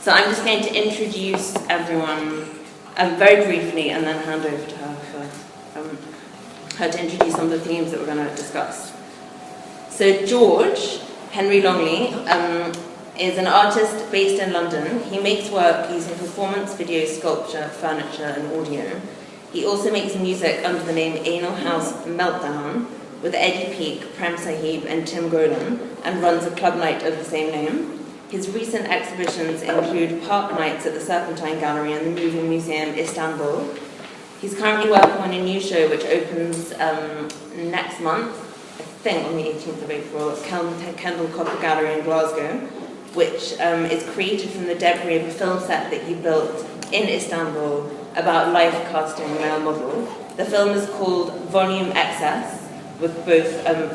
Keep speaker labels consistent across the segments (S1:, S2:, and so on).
S1: So I'm just going to introduce everyone very briefly and then hand over to her for her to introduce some of the themes that we're going to discuss. So George Henry Longley is an artist based in London. He makes work using performance, video, sculpture, furniture and audio. He also makes music under the name Anal House Meltdown with Eddie Peake, Prem Sahib and Tim Golan, and runs a club night of the same name. His recent exhibitions include Park Nights at the Serpentine Gallery and the Moving Museum Istanbul. He's currently working on a new show which opens next month, I think on the 18th of April, at Kendall Copper Gallery in Glasgow, which is created from the debris of a film set that he built in Istanbul about life casting a male model. The film is called Volume Excess, with both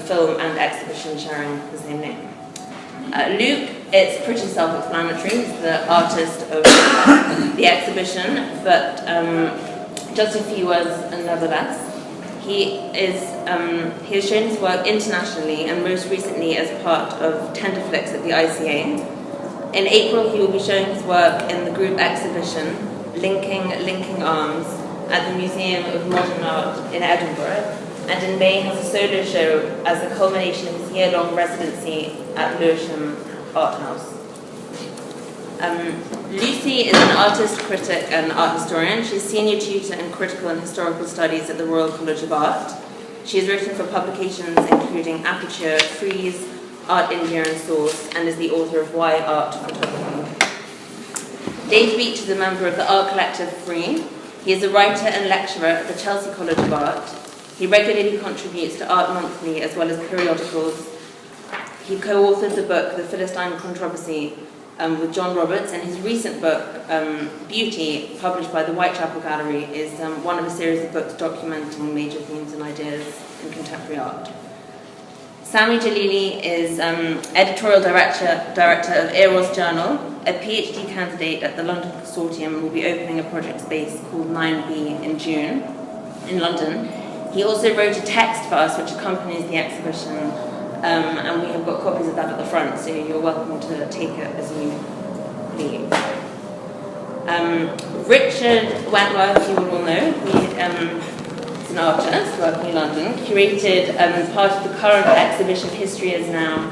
S1: film and exhibition sharing the same name. Luke, it's pretty self-explanatory. He's the artist of the exhibition, but just a few words nevertheless. He has shown his work internationally and most recently as part of Tenderflix at the ICA. In April, he will be showing his work in the group exhibition Linking Arms at the Museum of Modern Art in Edinburgh, and in May has a solo show as the culmination of his year-long residency at Lewisham Art House. Lucy is an artist, critic and art historian. She's senior tutor in critical and historical studies at the Royal College of Art. She has written for publications including Aperture, Frieze, Art India and Source, and is the author of Why Art Photography. Dave Beech is a member of the art collective Free. He is a writer and lecturer at the Chelsea College of Art. He regularly contributes to Art Monthly as well as periodicals. He co-authored the book The Philistine Controversy with John Roberts, and his recent book, Beauty, published by the Whitechapel Gallery, is one of a series of books documenting major themes and ideas in contemporary art. Sami Jalili is editorial director of Eros Journal, a PhD candidate at the London Consortium, and will be opening a project space called 9B in June in London. He also wrote a text for us which accompanies the exhibition, and we have got copies of that at the front, so you're welcome to take it as you leave. Richard Wentworth, you will all know, he is an artist working in London, curated part of the current exhibition History Is Now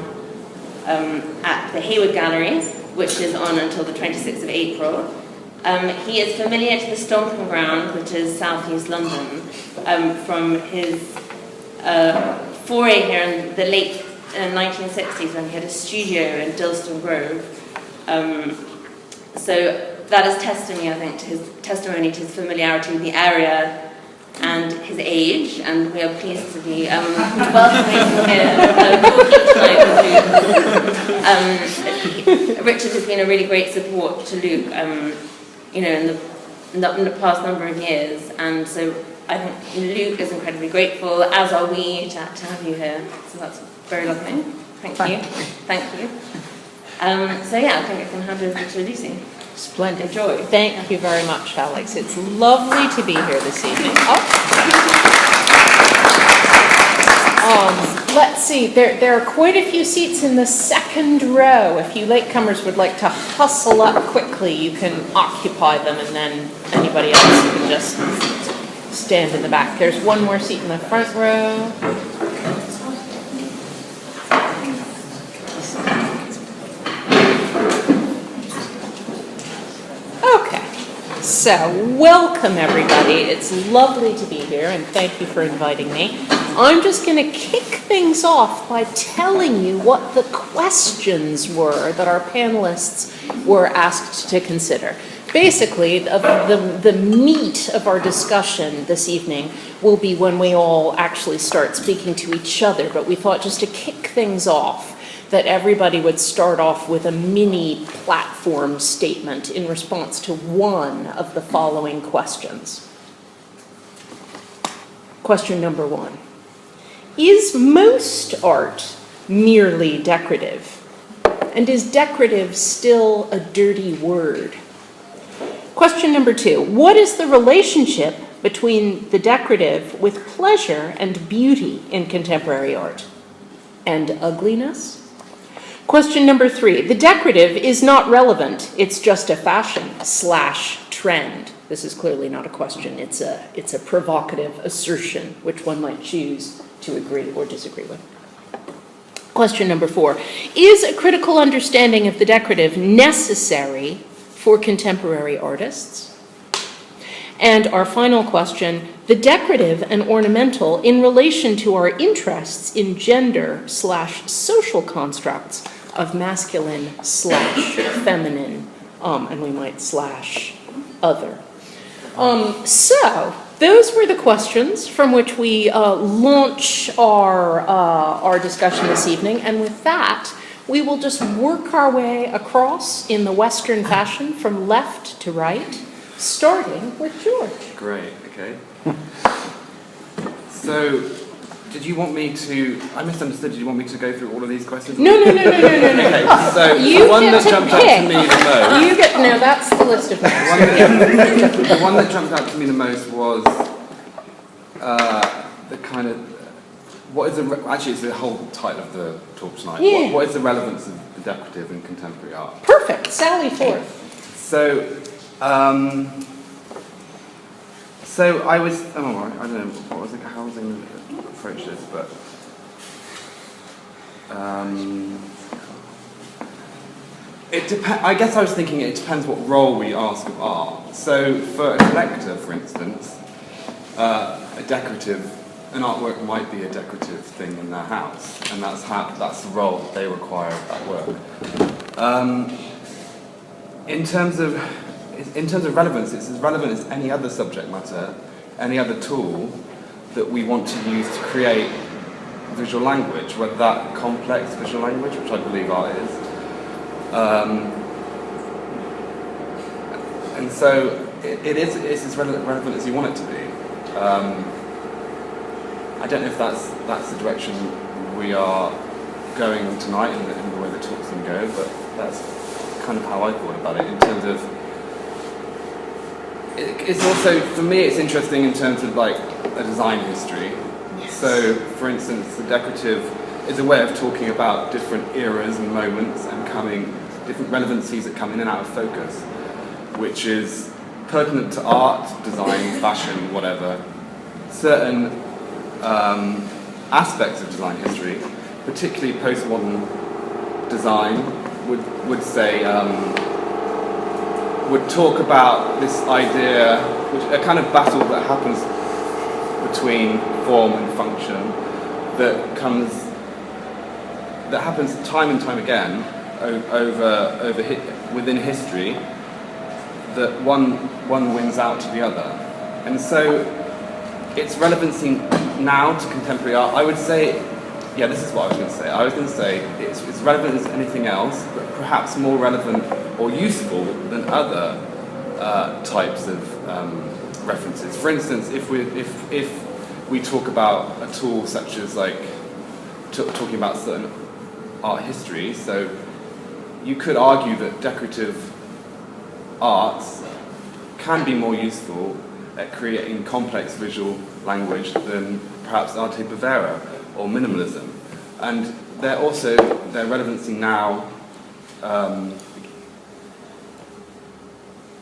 S1: at the Hayward Gallery, which is on until the 26th of April. He is familiar to the Stomping Ground, which is southeast London, from his foray here in the late 1960s when he had a studio in Dilston Grove. So that is testimony, I think, to his familiarity with the area and his age, and we are pleased to be welcoming him here. Richard has been a really great support to Luke, in the past number of years, and so I think Luke is incredibly grateful, as are we, to have you here. So that's very lovely. Thank you. So yeah, I think I can hand over to Lucy.
S2: Splendid.
S1: Enjoy.
S2: Thank you very much, Alex. It's lovely to be here this evening. Let's see, there are quite a few seats in the second row. If you latecomers would like to hustle up quickly, you can occupy them, and then anybody else can just stand in the back. There's one more seat in the front row. So, welcome everybody. It's lovely to be here, and thank you for inviting me. I'm just going to kick things off by telling you what the questions were that our panelists were asked to consider. Basically, the meat of our discussion this evening will be when we all actually start speaking to each other, but we thought just to kick things off, that everybody would start off with a mini platform statement in response to one of the following questions. Question number 1. Is most art merely decorative? And is decorative still a dirty word? Question number 2. What is the relationship between the decorative with pleasure and beauty in contemporary art? And ugliness? Question number 3. The decorative is not relevant. It's just a fashion/trend. This is clearly not a question. It's a provocative assertion, which one might choose to agree or disagree with. Question number 4. Is a critical understanding of the decorative necessary for contemporary artists? And our final question, the decorative and ornamental in relation to our interests in gender/social constructs of masculine/feminine, and we might /other. So those were the questions from which we launch our discussion this evening. And with that, we will just work our way across in the Western fashion from left to right, starting with George.
S3: Great, okay. So, did you want me to, I misunderstood, did you want me to go through all of these questions?
S2: No.
S3: Okay, so
S2: You
S3: the one
S2: get
S3: that
S2: to
S3: jumped out to me the most.
S2: You get, no, that's the list of names.
S3: The one that jumped out to me the most was the kind of, actually it's the whole title of the talk tonight.
S2: Yeah.
S3: What is the relevance of the decorative in contemporary art?
S2: Perfect, Sally forth.
S3: So I was, I don't know, how was I going to approach this, but I guess I was thinking it depends what role we ask of art. So for a collector, for instance, an artwork might be a decorative thing in their house, and that's the role that they require of that work. In terms of relevance, it's as relevant as any other subject matter, any other tool that we want to use to create visual language, whether that complex visual language, which I believe art is. And so it's as relevant as you want it to be. I don't know if that's the direction we are going tonight in the way the talk's going to go, but that's kind of how I thought about it in terms of it's also, for me, it's interesting in terms of like a design history. Yes. So, for instance, the decorative is a way of talking about different eras and moments and different relevancies that come in and out of focus, which is pertinent to art, design, fashion, whatever. Certain aspects of design history, particularly postmodern design, would say. Would talk about this idea, a kind of battle that happens between form and function, that happens time and time again within history, that one wins out to the other, and so its relevancy now to contemporary art, I would say. Yeah, this is what I was going to say. I was going to say it's relevant as anything else, but perhaps more relevant or useful than other types of references. For instance, if we talk about a tool such as talking about certain art history, so you could argue that decorative arts can be more useful at creating complex visual language than perhaps arte povera or minimalism, and their relevancy now.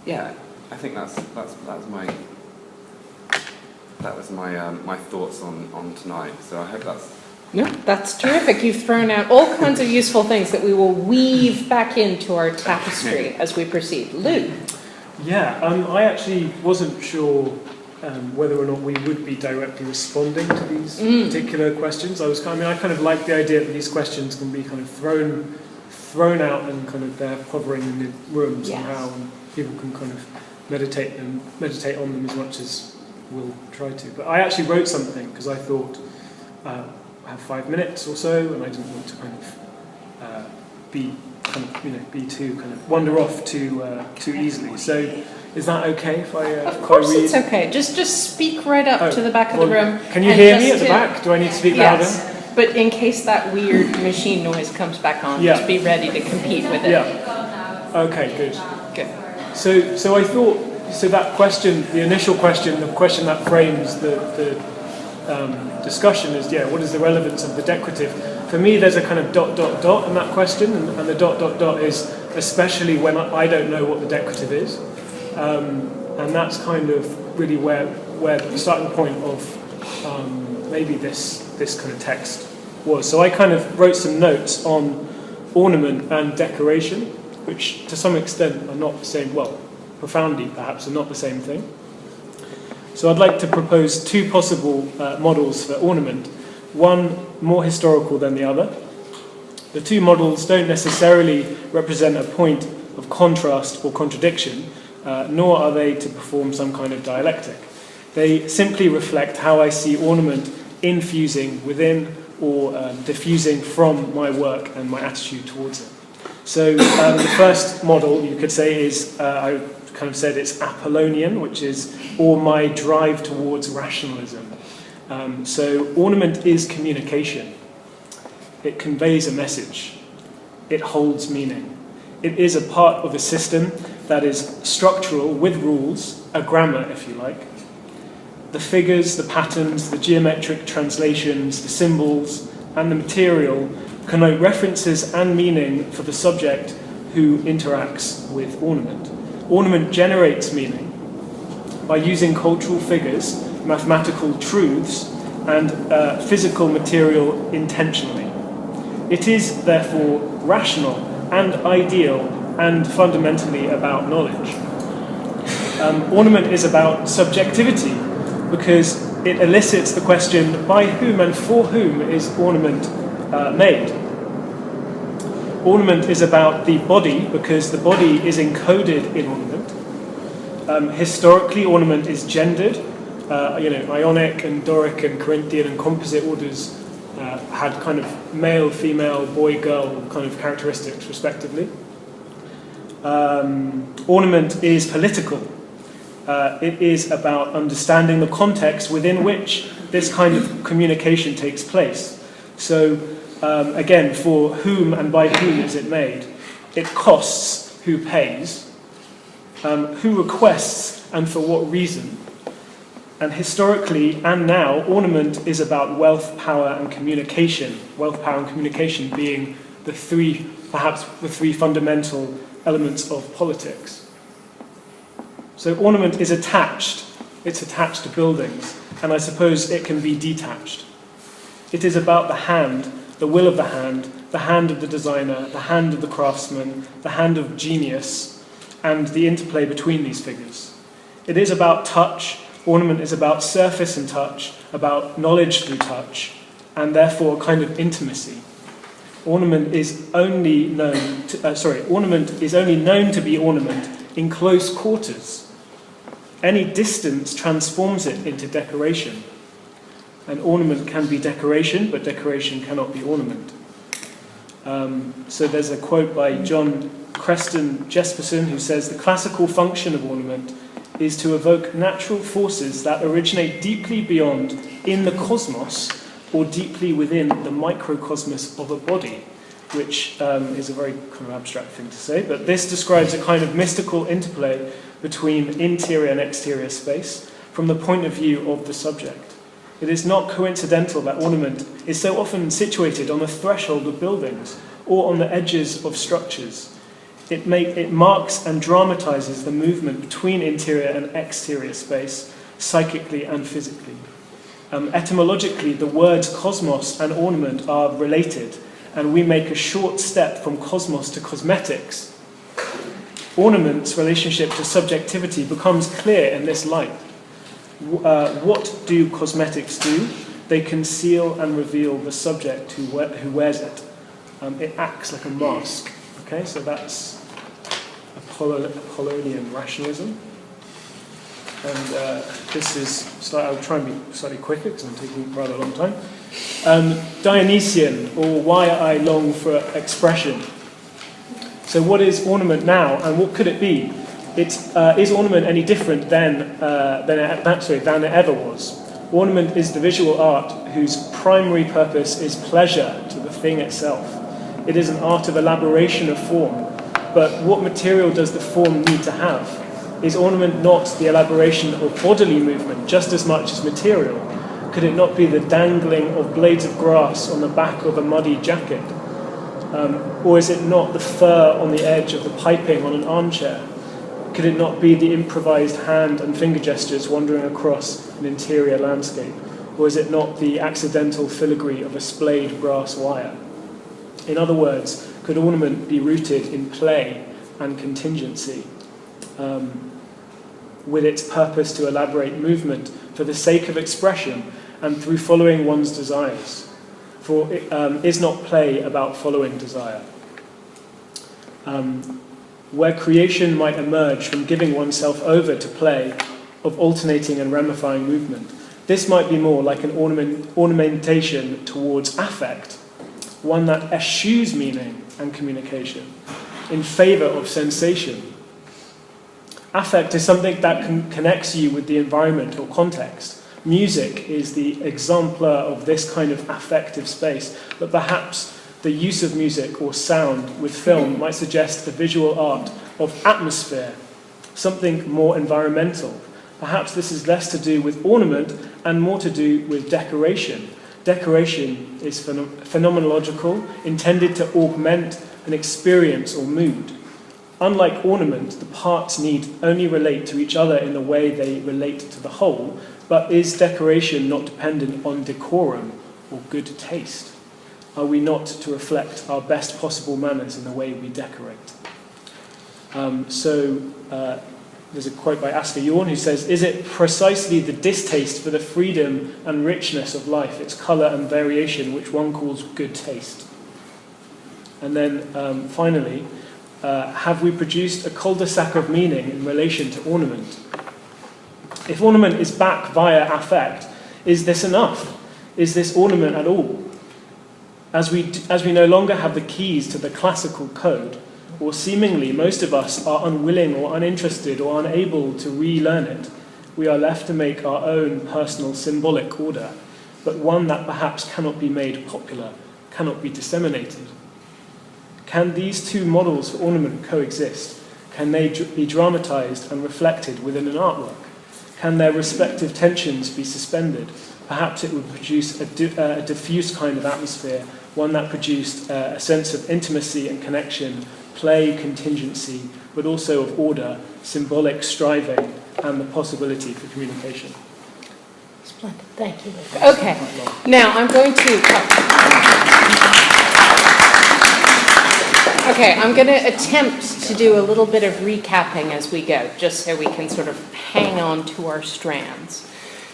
S3: Yeah, I think that was my thoughts on tonight. So I hope that's.
S2: No, that's terrific. You've thrown out all kinds of useful things that we will weave back into our tapestry as we proceed. Luke.
S4: Yeah, I actually wasn't sure whether or not we would be directly responding to these particular questions. I kind of like the idea that these questions can be kind of thrown out and kind of they're hovering in the room somehow, and people can kind of meditate on them as much as we'll try to. But I actually wrote something because I thought I have 5 minutes or so, and I didn't want to kind of be too kind of wander off too easily. So. Is that okay if I
S2: Of course
S4: read?
S2: It's okay. Just speak right up to the back of the room.
S4: Can you hear me at the back? Do I need to speak louder?
S2: Yes, but in case that weird machine noise comes back on, just be ready to compete with it.
S4: Yeah. Okay, good.
S2: Good.
S4: So I thought, that question, the initial question, the question that frames the discussion is, what is the relevance of the decorative? for me, there's a kind of ... in that question, and the ... is especially when I don't know what the decorative is. And that's kind of really where the starting point of maybe this kind of text was. So I kind of wrote some notes on ornament and decoration, which to some extent are not the same, well, profoundly perhaps, are not the same thing. So I'd like to propose two possible models for ornament, one more historical than the other. The two models don't necessarily represent a point of contrast or contradiction, nor are they to perform some kind of dialectic. They simply reflect how I see ornament infusing within or diffusing from my work and my attitude towards it. So the first model, you could say, is, I kind of said it's Apollonian, which is, or my drive towards rationalism. So ornament is communication. It conveys a message. It holds meaning. It is a part of a system that is structural with rules, a grammar, if you like. The figures, the patterns, the geometric translations, the symbols, and the material connote references and meaning for the subject who interacts with ornament. Ornament generates meaning by using cultural figures, mathematical truths, and physical material intentionally. It is, therefore, rational and ideal and fundamentally about knowledge. Ornament is about subjectivity because it elicits the question, by whom and for whom is ornament made? Ornament is about the body because the body is encoded in ornament. Historically, ornament is gendered. Ionic and Doric and Corinthian and composite orders had kind of male, female, boy, girl kind of characteristics, respectively. Ornament is political. It is about understanding the context within which this kind of communication takes place. So, again, for whom and by whom is it made? It costs who pays, who requests and for what reason. And historically and now, ornament is about wealth, power and communication. Wealth, power and communication being perhaps the three fundamental elements of politics. So ornament is attached. It's attached to buildings, and I suppose it can be detached. It is about the hand, the will of the hand of the designer, the hand of the craftsman, the hand of genius, and the interplay between these figures. It is about touch. Ornament is about surface and touch, about knowledge through touch, and therefore a kind of intimacy. Ornament is only known to be ornament in close quarters. Any distance transforms it into decoration. And ornament can be decoration, but decoration cannot be ornament. So there's a quote by John Creston Jesperson who says, "The classical function of ornament is to evoke natural forces that originate deeply beyond in the cosmos or deeply within the microcosmos of a body," which is a very kind of abstract thing to say, but this describes a kind of mystical interplay between interior and exterior space from the point of view of the subject. It is not coincidental that ornament is so often situated on the threshold of buildings or on the edges of structures. It marks and dramatizes the movement between interior and exterior space, psychically and physically. Etymologically, the words cosmos and ornament are related, and we make a short step from cosmos to cosmetics. Ornament's relationship to subjectivity becomes clear in this light. What do cosmetics do? They conceal and reveal the subject who wears it. It acts like a mask. Okay, so that's Apollonian rationalism. And this is, I'll try and be slightly quicker because I'm taking rather a long time. Dionysian, or why I long for expression. So what is ornament now, and what could it be? Is ornament any different than it ever was? Ornament is the visual art whose primary purpose is pleasure to the thing itself. It is an art of elaboration of form. But what material does the form need to have? Is ornament not the elaboration of bodily movement just as much as material? Could it not be the dangling of blades of grass on the back of a muddy jacket? Or is it not the fur on the edge of the piping on an armchair? Could it not be the improvised hand and finger gestures wandering across an interior landscape? Or is it not the accidental filigree of a splayed brass wire? In other words, could ornament be rooted in play and contingency, with its purpose to elaborate movement for the sake of expression and through following one's desires? For is not play about following desire? Where creation might emerge from giving oneself over to play of alternating and ramifying movement, this might be more like an ornamentation towards affect, one that eschews meaning and communication in favour of sensation. Affect is something that connects you with the environment or context. Music is the exemplar of this kind of affective space, but perhaps the use of music or sound with film might suggest a visual art of atmosphere, something more environmental. Perhaps this is less to do with ornament and more to do with decoration. Decoration is phenomenological, intended to augment an experience or mood. Unlike ornament, the parts need only relate to each other in the way they relate to the whole, but is decoration not dependent on decorum or good taste? Are we not to reflect our best possible manners in the way we decorate? There's a quote by Asger Jorn who says, "Is it precisely the distaste for the freedom and richness of life, its colour and variation, which one calls good taste?" And then finally, have we produced a cul-de-sac of meaning in relation to ornament? If ornament is back via affect, is this enough? Is this ornament at all? As we no longer have the keys to the classical code, or seemingly most of us are unwilling or uninterested or unable to relearn it, we are left to make our own personal symbolic order, but one that perhaps cannot be made popular, cannot be disseminated. Can these two models for ornament coexist? Can they be dramatized and reflected within an artwork? Can their respective tensions be suspended? Perhaps it would produce a diffuse kind of atmosphere, one that produced a sense of intimacy and connection, play, contingency, but also of order, symbolic striving, and the possibility for communication.
S2: Splendid, thank you, Luke. Okay, now I'm going to attempt to do a little bit of recapping as we go, just so we can sort of hang on to our strands.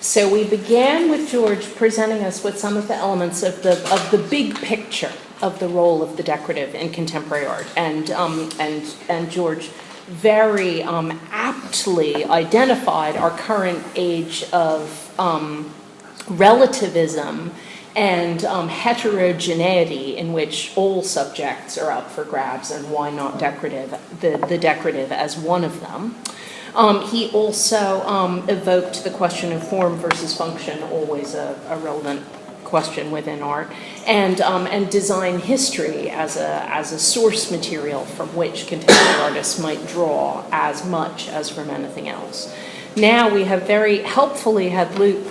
S2: So we began with George presenting us with some of the elements of the big picture of the role of the decorative in contemporary art, and George very aptly identified our current age of relativism and heterogeneity in which all subjects are up for grabs, and why not decorative, the decorative as one of them. He also evoked the question of form versus function, always a relevant question within art, and design history as a source material from which contemporary artists might draw as much as from anything else. Now we have very helpfully had Luke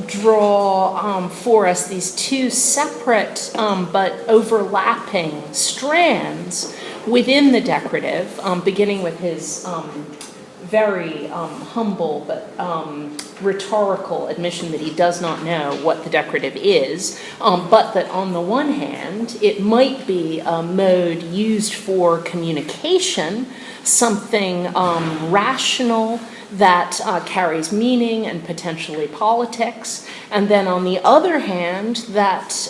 S2: draw for us these two separate but overlapping strands within the decorative, beginning with his very humble but rhetorical admission that he does not know what the decorative is, but that on the one hand, it might be a mode used for communication, something rational that carries meaning and potentially politics, and then on the other hand, that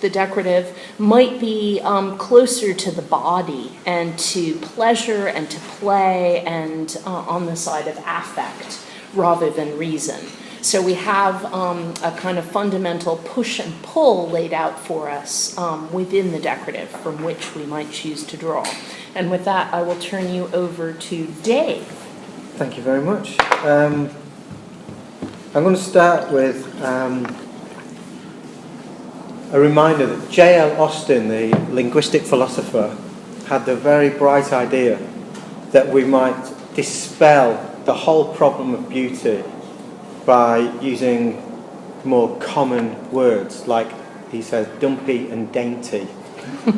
S2: the decorative might be closer to the body and to pleasure and to play and on the side of affect rather than reason. So we have a kind of fundamental push and pull laid out for us within the decorative from which we might choose to draw. And with that, I will turn you over to Dave.
S5: Thank you very much. I'm going to start with a reminder that J.L. Austin, the linguistic philosopher, had the very bright idea that we might dispel the whole problem of beauty by using more common words, like he says dumpy and dainty.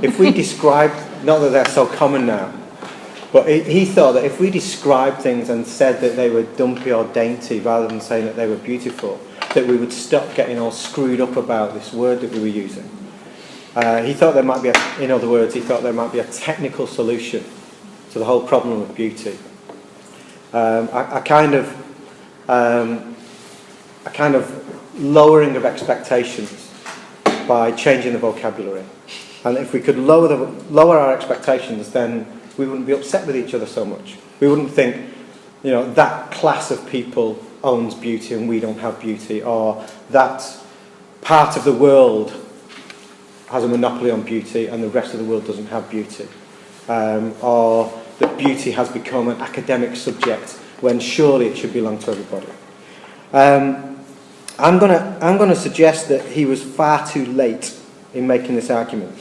S5: If we describe, not that they're so common now, but he thought that if we described things and said that they were dumpy or dainty rather than saying that they were beautiful, that we would stop getting all screwed up about this word that we were using. He thought there might be, in other words, he thought there might be a technical solution to the whole problem of beauty. A kind of lowering of expectations by changing the vocabulary. And if we could lower our expectations, then we wouldn't be upset with each other so much. We wouldn't think, that class of people owns beauty and we don't have beauty, or that part of the world has a monopoly on beauty and the rest of the world doesn't have beauty, or that beauty has become an academic subject when surely it should belong to everybody. I'm going to suggest that he was far too late in making this argument.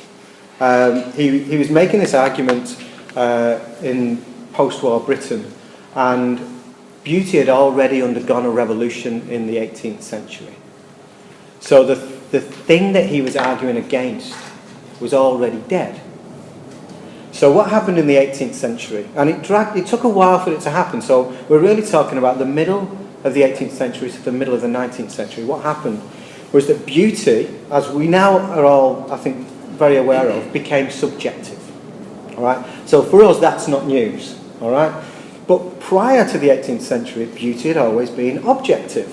S5: He was making this argument in post-war Britain, and beauty had already undergone a revolution in the 18th century. So the thing that he was arguing against was already dead. So what happened in the 18th century? And it took a while for it to happen. So we're really talking about the middle of the 18th century to the middle of the 19th century. What happened was that beauty, as we now are all, I think, very aware of, became subjective. All right? So for us, that's not news. All right? But prior to the 18th century, beauty had always been objective.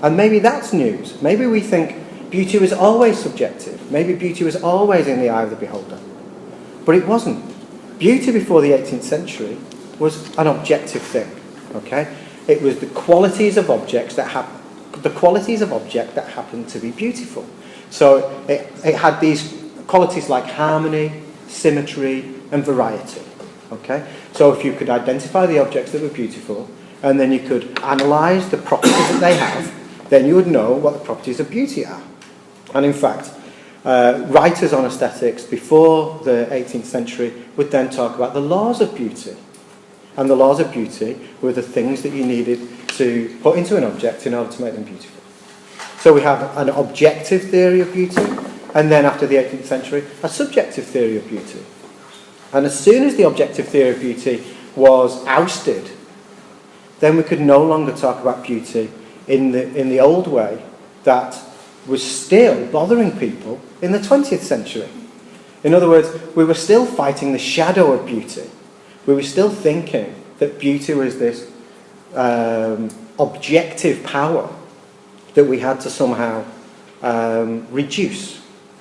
S5: And maybe that's news. Maybe we think beauty was always subjective. Maybe beauty was always in the eye of the beholder. But it wasn't. Beauty before the 18th century was an objective thing. Okay? It was the qualities of objects that happened to be beautiful. So it had these qualities like harmony, symmetry, and variety. Okay? So if you could identify the objects that were beautiful, and then you could analyse the properties that they have, then you would know what the properties of beauty are. And in fact, writers on aesthetics before the 18th century would then talk about the laws of beauty. And the laws of beauty were the things that you needed to put into an object in order to make them beautiful. So we have an objective theory of beauty, and then after the 18th century, a subjective theory of beauty. And as soon as the objective theory of beauty was ousted, then we could no longer talk about beauty in the old way that was still bothering people in the 20th century. In other words, we were still fighting the shadow of beauty. We were still thinking that beauty was this objective power that we had to somehow reduce.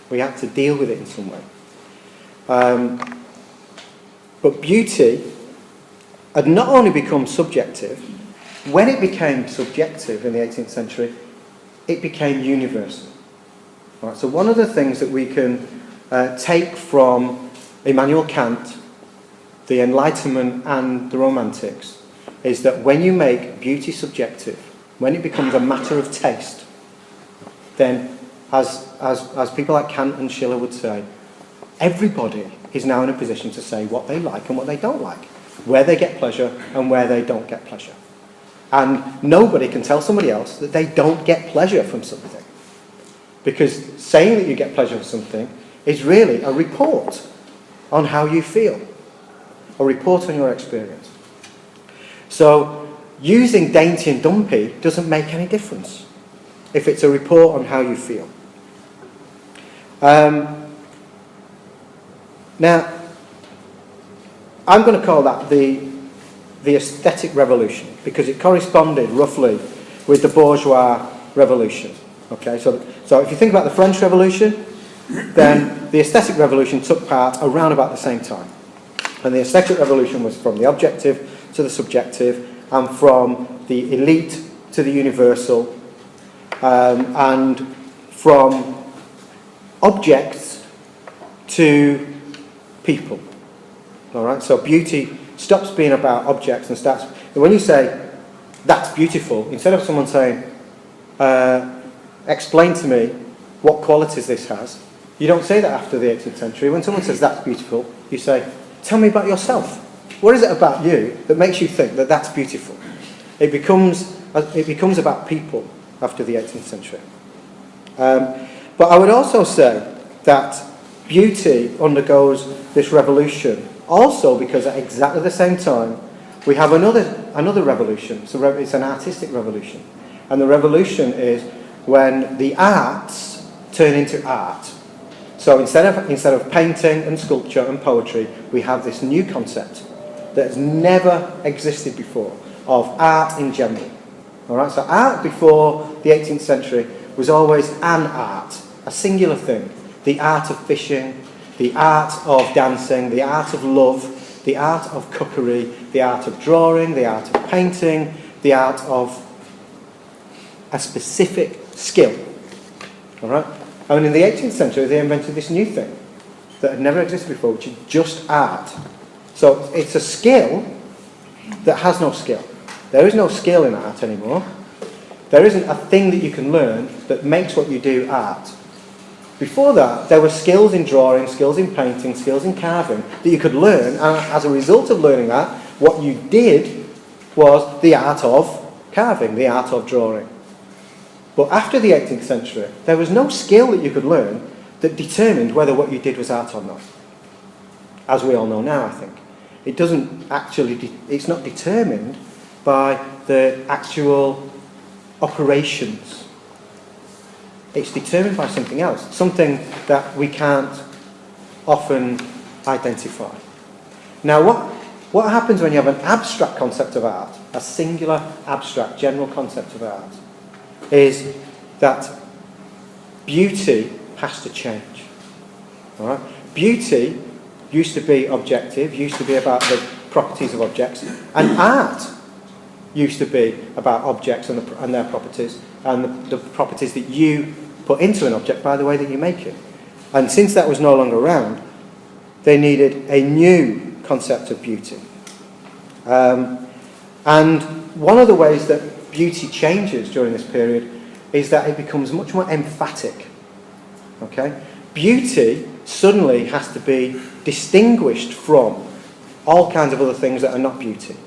S5: We had to deal with it in some way. But beauty had not only become subjective, when it became subjective in the 18th century, it became universal. Right, so one of the things that we can take from Immanuel Kant, the Enlightenment and the Romantics, is that when you make beauty subjective, when it becomes a matter of taste, then as people like Kant and Schiller would say, everybody is now in a position to say what they like and what they don't like, where they get pleasure and where they don't get pleasure. And nobody can tell somebody else that they don't get pleasure from something. Because saying that you get pleasure from something is really a report on how you feel, a report on your experience. So using dainty and dumpy doesn't make any difference if it's a report on how you feel. Now, I'm going to call that the aesthetic revolution, because it corresponded roughly with the bourgeois revolution. Okay, so if you think about the French Revolution, then the aesthetic revolution took part around about the same time. And the aesthetic revolution was from the objective to the subjective, and from the elite to the universal, and from objects to people. All right, so beauty stops being about objects and starts. When you say that's beautiful, instead of someone saying, explain to me what qualities this has, you don't say that after the 18th century. When someone says that's beautiful, you say, tell me about yourself. What is it about you that makes you think that that's beautiful? It becomes it becomes about people after the 18th century. But I would also say that beauty undergoes this revolution also because at exactly the same time we have another revolution. So it's an artistic revolution. And the revolution is when the arts turn into art. So instead of painting and sculpture and poetry, we have this new concept that has never existed before of art in general. All right? So art before the 18th century was always an art, a singular thing. The art of fishing, the art of dancing, the art of love, the art of cookery, the art of drawing, the art of painting, the art of a specific skill. All right? And in the 18th century, they invented this new thing that had never existed before, which is just art. So it's a skill that has no skill. There is no skill in art anymore. There isn't a thing that you can learn that makes what you do art. Before that, there were skills in drawing, skills in painting, skills in carving that you could learn, and as a result of learning that, what you did was the art of carving, the art of drawing. But after the 18th century, there was no skill that you could learn that determined whether what you did was art or not. As we all know now, I think. It doesn't actually, it's not determined by the actual operations. It's determined by something else, something that we can't often identify. Now, what happens when you have an abstract concept of art, a singular, abstract, general concept of art, is that beauty has to change. All right? Beauty used to be objective, used to be about the properties of objects, and art used to be about objects and their properties, and the properties that you put into an object by the way that you make it. And since that was no longer around, they needed a new concept of beauty. And one of the ways that beauty changes during this period is that it becomes much more emphatic. Okay? Beauty suddenly has to be distinguished from all kinds of other things that are not beauty.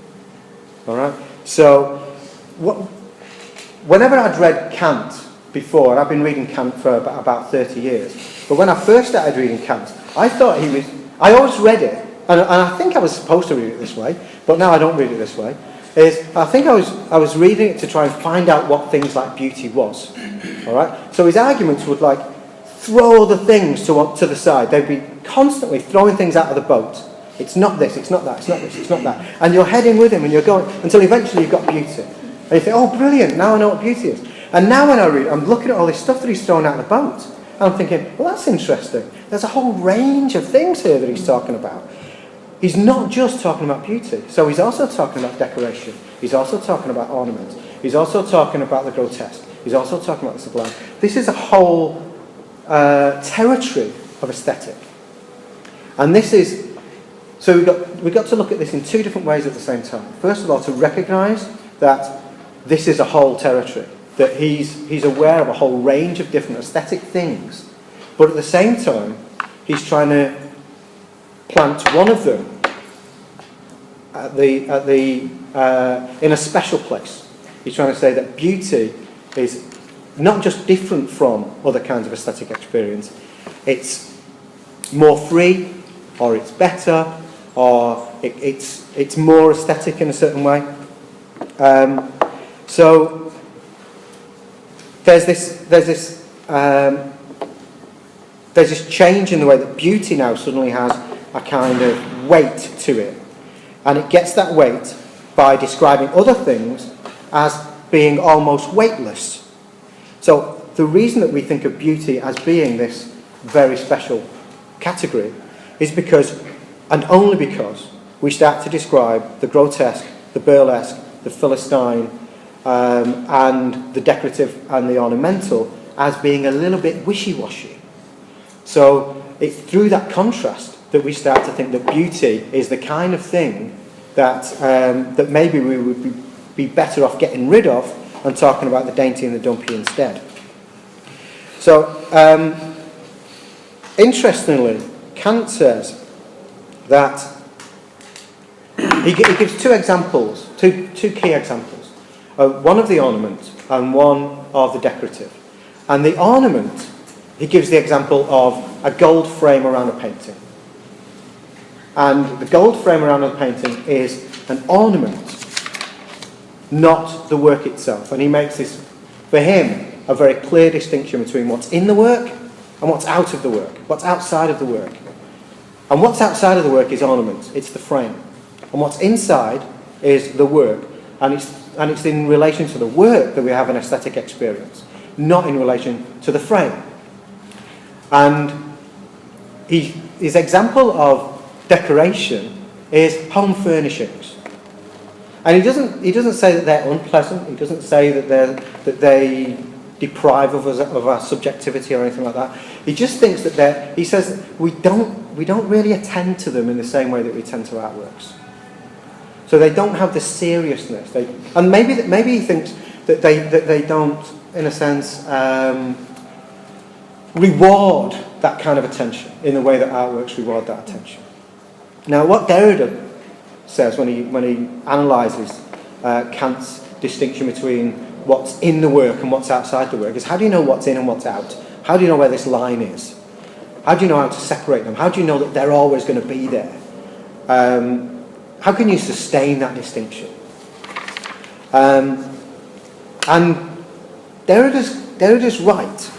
S5: All right? So, whenever I'd read Kant before, and I've been reading Kant for about 30 years, but when I first started reading Kant, I thought I always read it, and I think I was supposed to read it this way, but now I don't read it this way, I think I was reading it to try and find out what things like beauty was. All right? So his arguments would throw the things to the side. They'd be constantly throwing things out of the boat. It's not this, it's not that, it's not this, it's not that. And you're heading with him and you're going until eventually you've got beauty. And you think, oh, brilliant, now I know what beauty is. And now when I read, I'm looking at all this stuff that he's throwing out of the boat. And I'm thinking, well, that's interesting. There's a whole range of things here that he's talking about. He's not just talking about beauty. So he's also talking about decoration. He's also talking about ornament. He's also talking about the grotesque. He's also talking about the sublime. This is a whole territory of aesthetic. And this is... So we've got to look at this in two different ways at the same time. First of all, to recognise that this is a whole territory, that he's aware of a whole range of different aesthetic things, but at the same time, he's trying to plant one of them in a special place. He's trying to say that beauty is not just different from other kinds of aesthetic experience, it's more free, or it's better, or it's more aesthetic in a certain way. So there's this change in the way that beauty now suddenly has a kind of weight to it, and it gets that weight by describing other things as being almost weightless. So the reason that we think of beauty as being this very special category is because, and only because, we start to describe the grotesque, the burlesque, the philistine, and the decorative and the ornamental as being a little bit wishy-washy. So it's through that contrast that we start to think that beauty is the kind of thing that that maybe we would be better off getting rid of and talking about the dainty and the dumpy instead. So, interestingly, Kant says that he gives two examples, two key examples one of the ornament and one of the decorative. And the ornament, he gives the example of a gold frame around a painting. And the gold frame around a painting is an ornament, not the work itself. And he makes this, for him, a very clear distinction between what's in the work and what's out of the work, what's outside of the work. And what's outside of the work is ornament, it's the frame. And what's inside is the work, and it's in relation to the work that we have an aesthetic experience, not in relation to the frame. And his example of decoration is home furnishings. And he doesn't say that they're unpleasant, he doesn't say that they deprive us of our subjectivity or anything like that. He just thinks that he says we don't really attend to them in the same way that we tend to artworks. So they don't have the seriousness. And maybe he thinks that they don't, in a sense, reward that kind of attention in the way that artworks reward that attention. Now, what Derrida says when he analyses Kant's distinction between what's in the work and what's outside the work is, how do you know what's in and what's out? How do you know where this line is? How do you know how to separate them? How do you know that they're always going to be there? How can you sustain that distinction? And Derrida's right,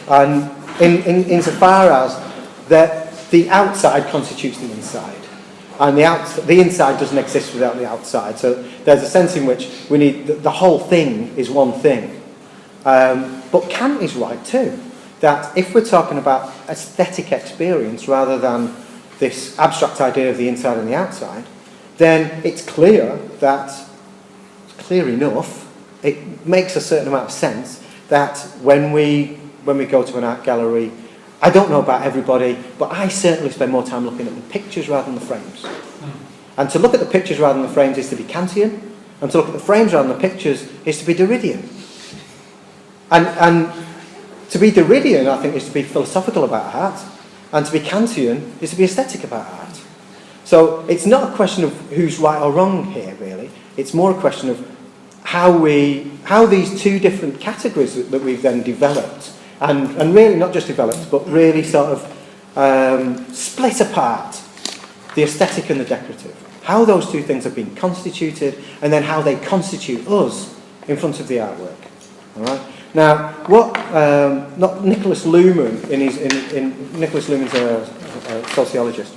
S5: and insofar as that the outside constitutes the inside, and the inside doesn't exist without the outside. So there's a sense in which we need the whole thing is one thing. But Kant is right too, that if we're talking about aesthetic experience rather than this abstract idea of the inside and the outside, then it's clear enough, it makes a certain amount of sense that when we go to an art gallery, I don't know about everybody, but I certainly spend more time looking at the pictures rather than the frames. And to look at the pictures rather than the frames is to be Kantian, and to look at the frames rather than the pictures is to be Derridian. And to be Derridian, I think, is to be philosophical about art, and to be Kantian is to be aesthetic about art. So it's not a question of who's right or wrong here, really. It's more a question of how these two different categories that we've then developed, and really not just developed, but really sort of split apart the aesthetic and the decorative. How those two things have been constituted, and then how they constitute us in front of the artwork. All right. Now, what not Nicholas Luhmann Nicholas Luhmann's a sociologist.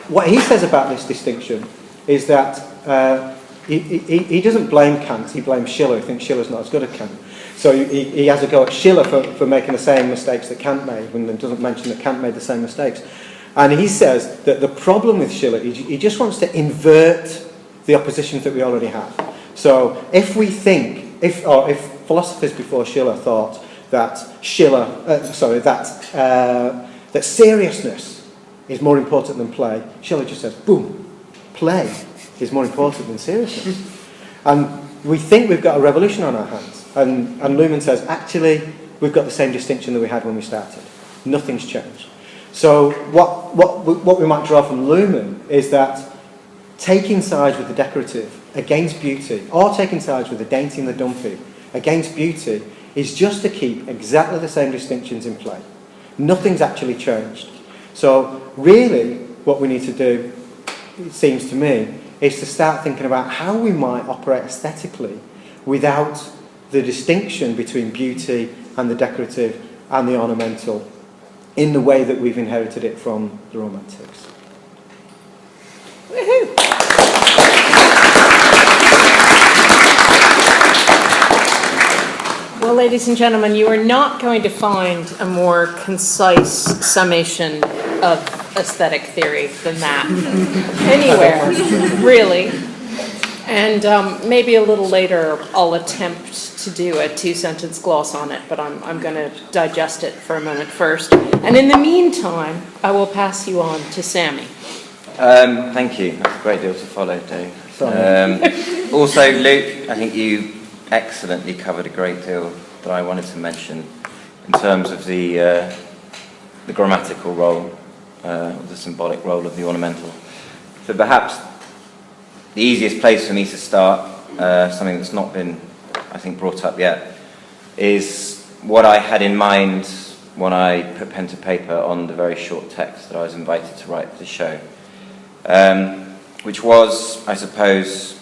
S5: What he says about this distinction is that he doesn't blame Kant, he blames Schiller. He thinks Schiller's not as good as Kant. So he has a go at Schiller for making the same mistakes that Kant made, and then doesn't mention that Kant made the same mistakes. And he says that the problem with Schiller is he just wants to invert the oppositions that we already have. So if philosophers before Schiller thought that that seriousness is more important than play, Schiller just says, boom, play is more important than seriousness. And we think we've got a revolution on our hands. And Luhmann says, actually, we've got the same distinction that we had when we started. Nothing's changed. So what we might draw from Luhmann is that taking sides with the decorative against beauty, or taking sides with the dainty and the dumpy against beauty, is just to keep exactly the same distinctions in play. Nothing's actually changed. So really, what we need to do, it seems to me, is to start thinking about how we might operate aesthetically without the distinction between beauty and the decorative and the ornamental in the way that we've inherited it from the Romantics.
S2: Woohoo! Well, ladies and gentlemen, you are not going to find a more concise summation of aesthetic theory than that anywhere, really. And maybe a little later I'll attempt to do a 2-sentence gloss on it, but I'm going to digest it for a moment first. And in the meantime, I will pass you on to Sami.
S6: Thank you. That's a great deal to follow, Dave. Also, Luke, I think you excellently covered a great deal that I wanted to mention in terms of the grammatical role, the symbolic role of the ornamental. So perhaps the easiest place for me to start, something that's not been, I think, brought up yet, is what I had in mind when I put pen to paper on the very short text that I was invited to write for the show, which was, I suppose,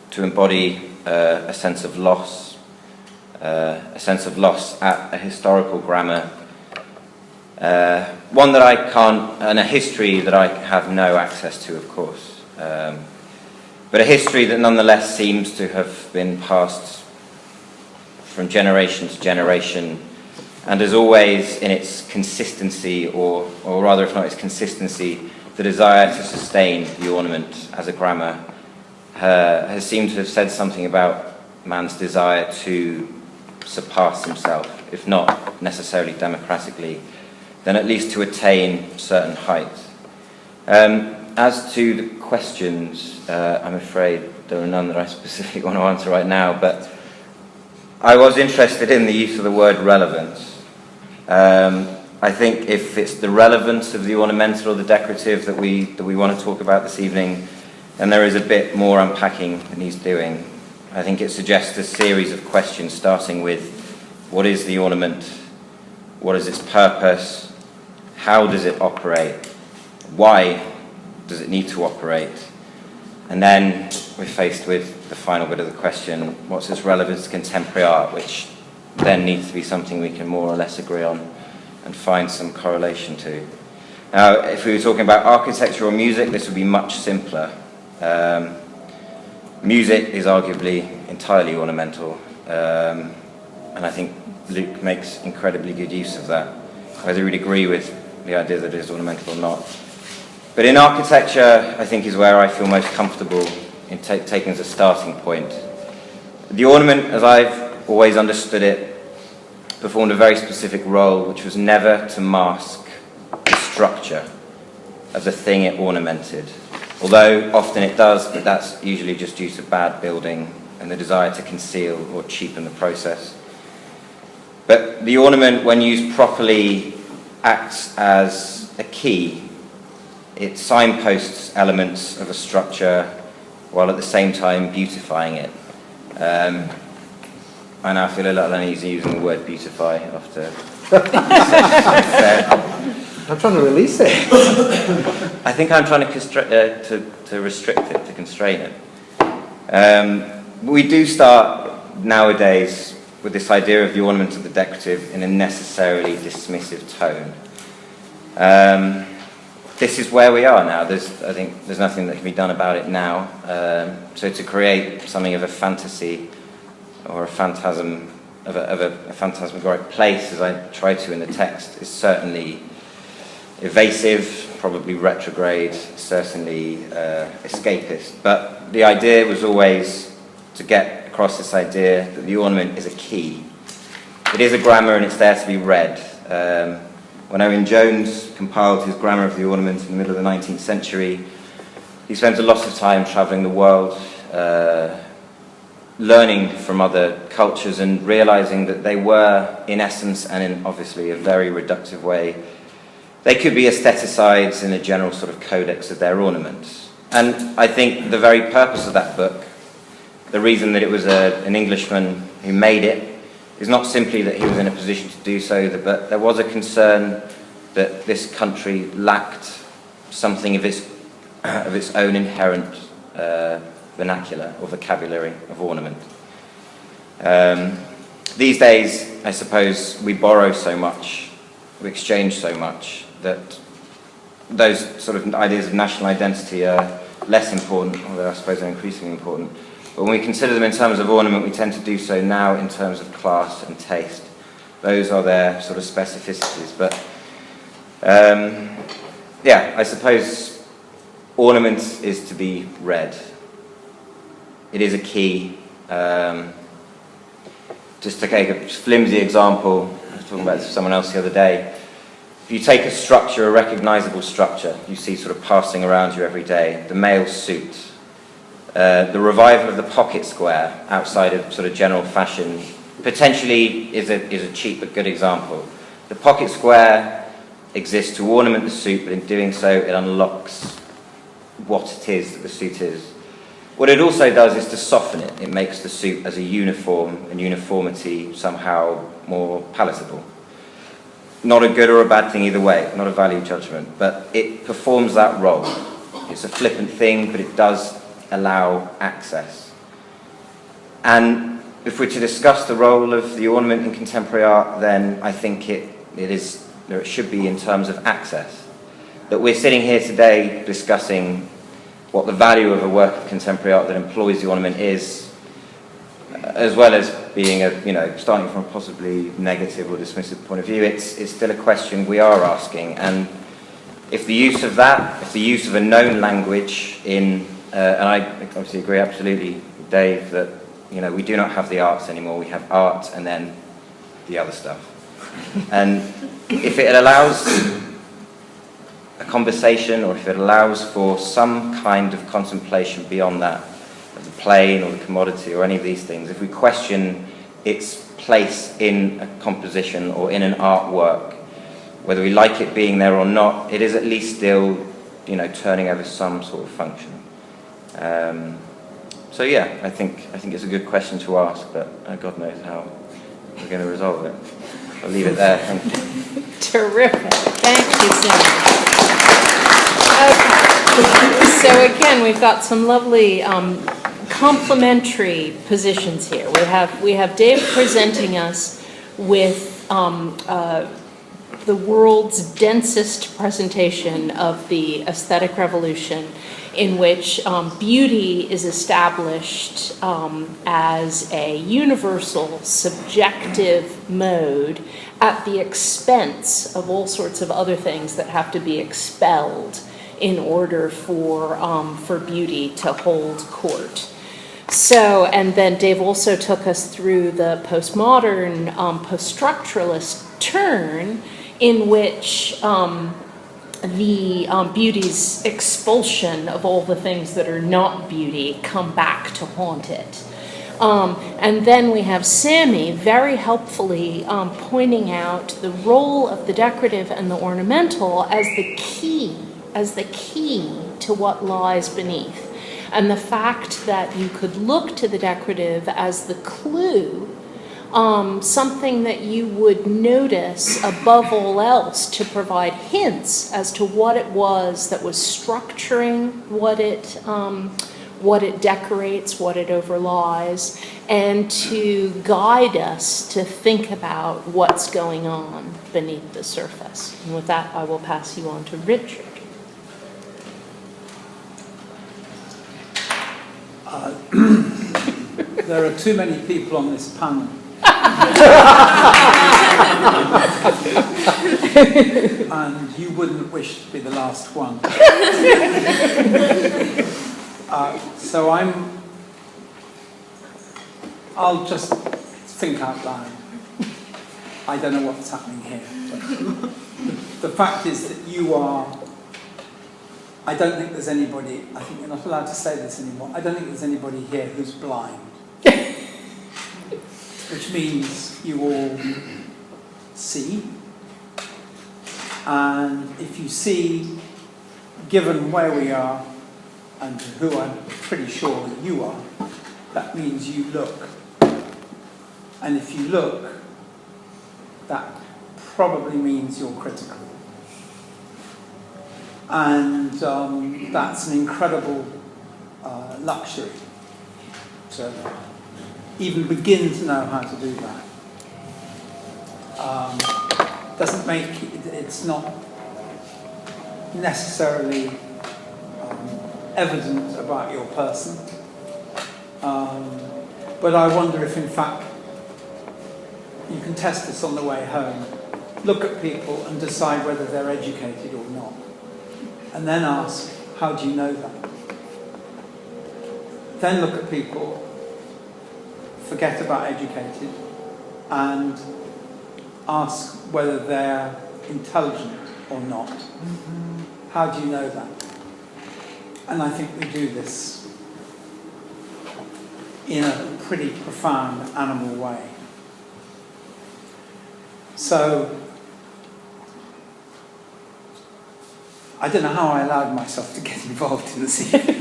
S6: to embody a sense of loss at a historical grammar, one that I can't, and a history that I have no access to, of course, but a history that nonetheless seems to have been passed from generation to generation, and as always, in its consistency, or rather, if not its consistency, the desire to sustain the ornament as a grammar has seemed to have said something about man's desire to surpass himself, if not necessarily democratically, then at least to attain certain heights. As to the questions, I'm afraid there are none that I specifically want to answer right now, but I was interested in the use of the word relevance. I think if it's the relevance of the ornamental or the decorative that we want to talk about this evening, then there is a bit more unpacking that needs doing. I think it suggests a series of questions starting with what is the ornament, what is its purpose, how does it operate, why does it need to operate, and then we're faced with the final bit of the question, what's its relevance to contemporary art, which then needs to be something we can more or less agree on and find some correlation to. Now, if we were talking about architecture or music, this would be much simpler. Music is arguably entirely ornamental, and I think Luke makes incredibly good use of that, whether we'd agree with the idea that it is ornamental or not. But in architecture, I think is where I feel most comfortable in taking as a starting point. The ornament, as I've always understood it, performed a very specific role, which was never to mask the structure of the thing it ornamented. Although often it does, but that's usually just due to bad building and the desire to conceal or cheapen the process. But the ornament, when used properly, acts as a key. It signposts elements of a structure while at the same time beautifying it. I now feel a little uneasy using the word beautify after
S5: I'm trying to release it.
S6: I think I'm trying to restrict it, to constrain it. We do start nowadays with this idea of the ornament of the decorative in a necessarily dismissive tone. This is where we are now. I think there's nothing that can be done about it now. So to create something of a fantasy or a phantasm, of a phantasmagoric place, as I try to in the text, is certainly evasive, probably retrograde, certainly escapist. But the idea was always to get across this idea that the ornament is a key. It is a grammar and it's there to be read. When Owen Jones compiled his Grammar of the Ornament in the middle of the 19th century, he spent a lot of time travelling the world, learning from other cultures and realising that they were, in essence and in obviously a very reductive way, they could be aestheticised in a general sort of codex of their ornaments. And I think the very purpose of that book, the reason that it was an Englishman who made it, is not simply that he was in a position to do so, but there was a concern that this country lacked something of its own inherent vernacular or vocabulary of ornament. These days, I suppose, we borrow so much, we exchange so much, that those sort of ideas of national identity are less important, although I suppose they're increasingly important. But when we consider them in terms of ornament, we tend to do so now in terms of class and taste. Those are their sort of specificities. But yeah, I suppose ornament is to be read. It is a key. Just to take a flimsy example, I was talking about this with someone else the other day. If you take a structure, a recognisable structure, you see sort of passing around you every day, the male suit, the revival of the pocket square outside of sort of general fashion potentially is a cheap but good example. The pocket square exists to ornament the suit, but in doing so it unlocks what it is that the suit is. What it also does is to soften it. It makes the suit as a uniform and uniformity somehow more palatable. Not a good or a bad thing either way, not a value judgment, but it performs that role. It's a flippant thing, but it does allow access. And if we're to discuss the role of the ornament in contemporary art, then I think it should be in terms of access. That we're sitting here today discussing what the value of a work of contemporary art that employs the ornament is, as well as being starting from a possibly negative or dismissive point of view, it's still a question we are asking. And if the use of a known language and I obviously agree absolutely with Dave that we do not have the arts anymore, we have art and then the other stuff. And if it allows a conversation, or if it allows for some kind of contemplation beyond that, of the plane or the commodity or any of these things, if we question its place in a composition or in an artwork, whether we like it being there or not, it is at least still, turning over some sort of function. So yeah, I think it's a good question to ask, but God knows how we're going to resolve it. I'll leave it there. Thank you.
S2: Terrific. Thank you, Sami. Okay. So again, we've got some lovely complementary positions here. We have Dave presenting us with the world's densest presentation of the aesthetic revolution, in which beauty is established as a universal subjective mode at the expense of all sorts of other things that have to be expelled in order for beauty to hold court. So, and then Dave also took us through the postmodern, post-structuralist turn in which the beauty's expulsion of all the things that are not beauty come back to haunt it. And then we have Sami very helpfully pointing out the role of the decorative and the ornamental as the key to what lies beneath. And the fact that you could look to the decorative as the clue, something that you would notice above all else to provide hints as to what it was that was structuring what it decorates, what it overlies, and to guide us to think about what's going on beneath the surface. And with that, I will pass you on to Richard.
S7: There are too many people on this panel. And you wouldn't wish to be the last one. So I'll just think out loud. I don't know what's happening here. But the fact is that I don't think there's anybody, I think you're not allowed to say this anymore, I don't think there's anybody here who's blind. Which means you all see. And if you see, given where we are, and who I'm pretty sure you are, that means you look. And if you look, that probably means you're critical. And that's an incredible luxury to even begin to know how to do that. Doesn't make it's not necessarily evident about your person, but I wonder if in fact you can test this on the way home. Look at people and decide whether they're educated or not, and then ask, how do you know that? Then look at people, forget about educated, and ask whether they're intelligent or not. How do you know that? And I think we do this in a pretty profound animal way. So I don't know how I allowed myself to get involved in the scene.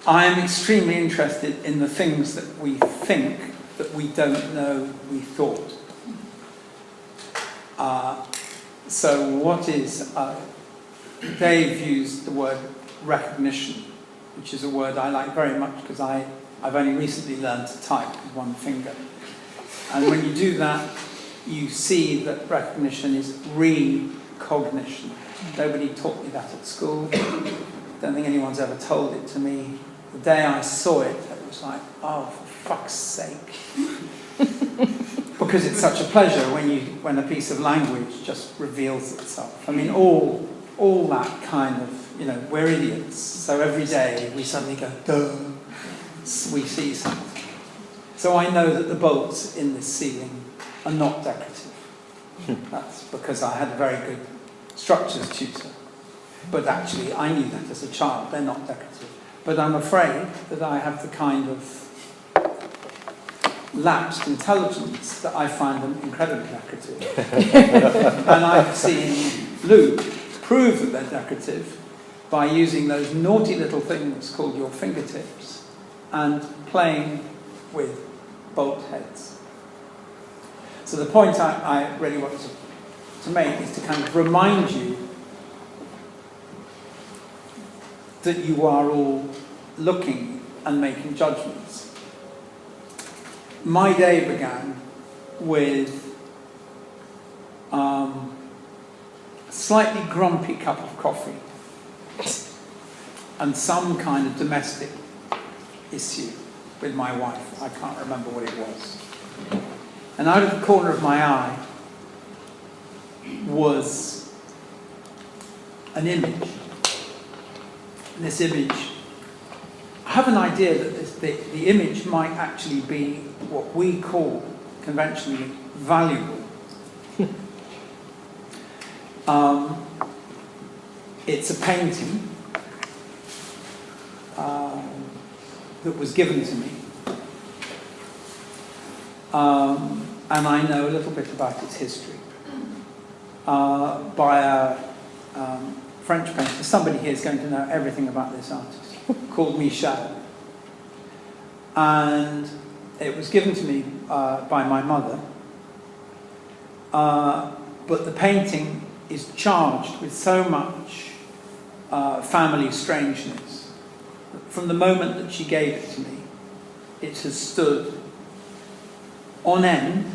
S7: I am extremely interested in the things that we think that we don't know we thought. So what is, Dave used the word recognition, which is a word I like very much because I've only recently learned to type with one finger. And when you do that, you see that recognition is recognition. Nobody taught me that at school. Don't think anyone's ever told it to me. The day I saw it, it was like, oh, for fuck's sake. Because it's such a pleasure when a piece of language just reveals itself. I mean, all that kind of, we're idiots. So every day we suddenly go, duh, we see something. So I know that the bolts in this ceiling are not decorative. That's because I had a very good structures tutor. But actually, I knew that as a child, they're not decorative. But I'm afraid that I have the kind of lapsed intelligence that I find them incredibly decorative. And I've seen Luke prove that they're decorative by using those naughty little things called your fingertips and playing with bolt heads. So the point I really want to make is to kind of remind you that you are all looking and making judgments. My day began with a slightly grumpy cup of coffee and some kind of domestic issue with my wife. I can't remember what it was. And out of the corner of my eye was an image. And this image, I have an idea that the image might actually be what we call conventionally valuable. It's a painting that was given to me. And I know a little bit about its history by a French painter. Somebody here is going to know everything about this artist, called Michel. And it was given to me by my mother. But the painting is charged with so much family strangeness. From the moment that she gave it to me, it has stood on end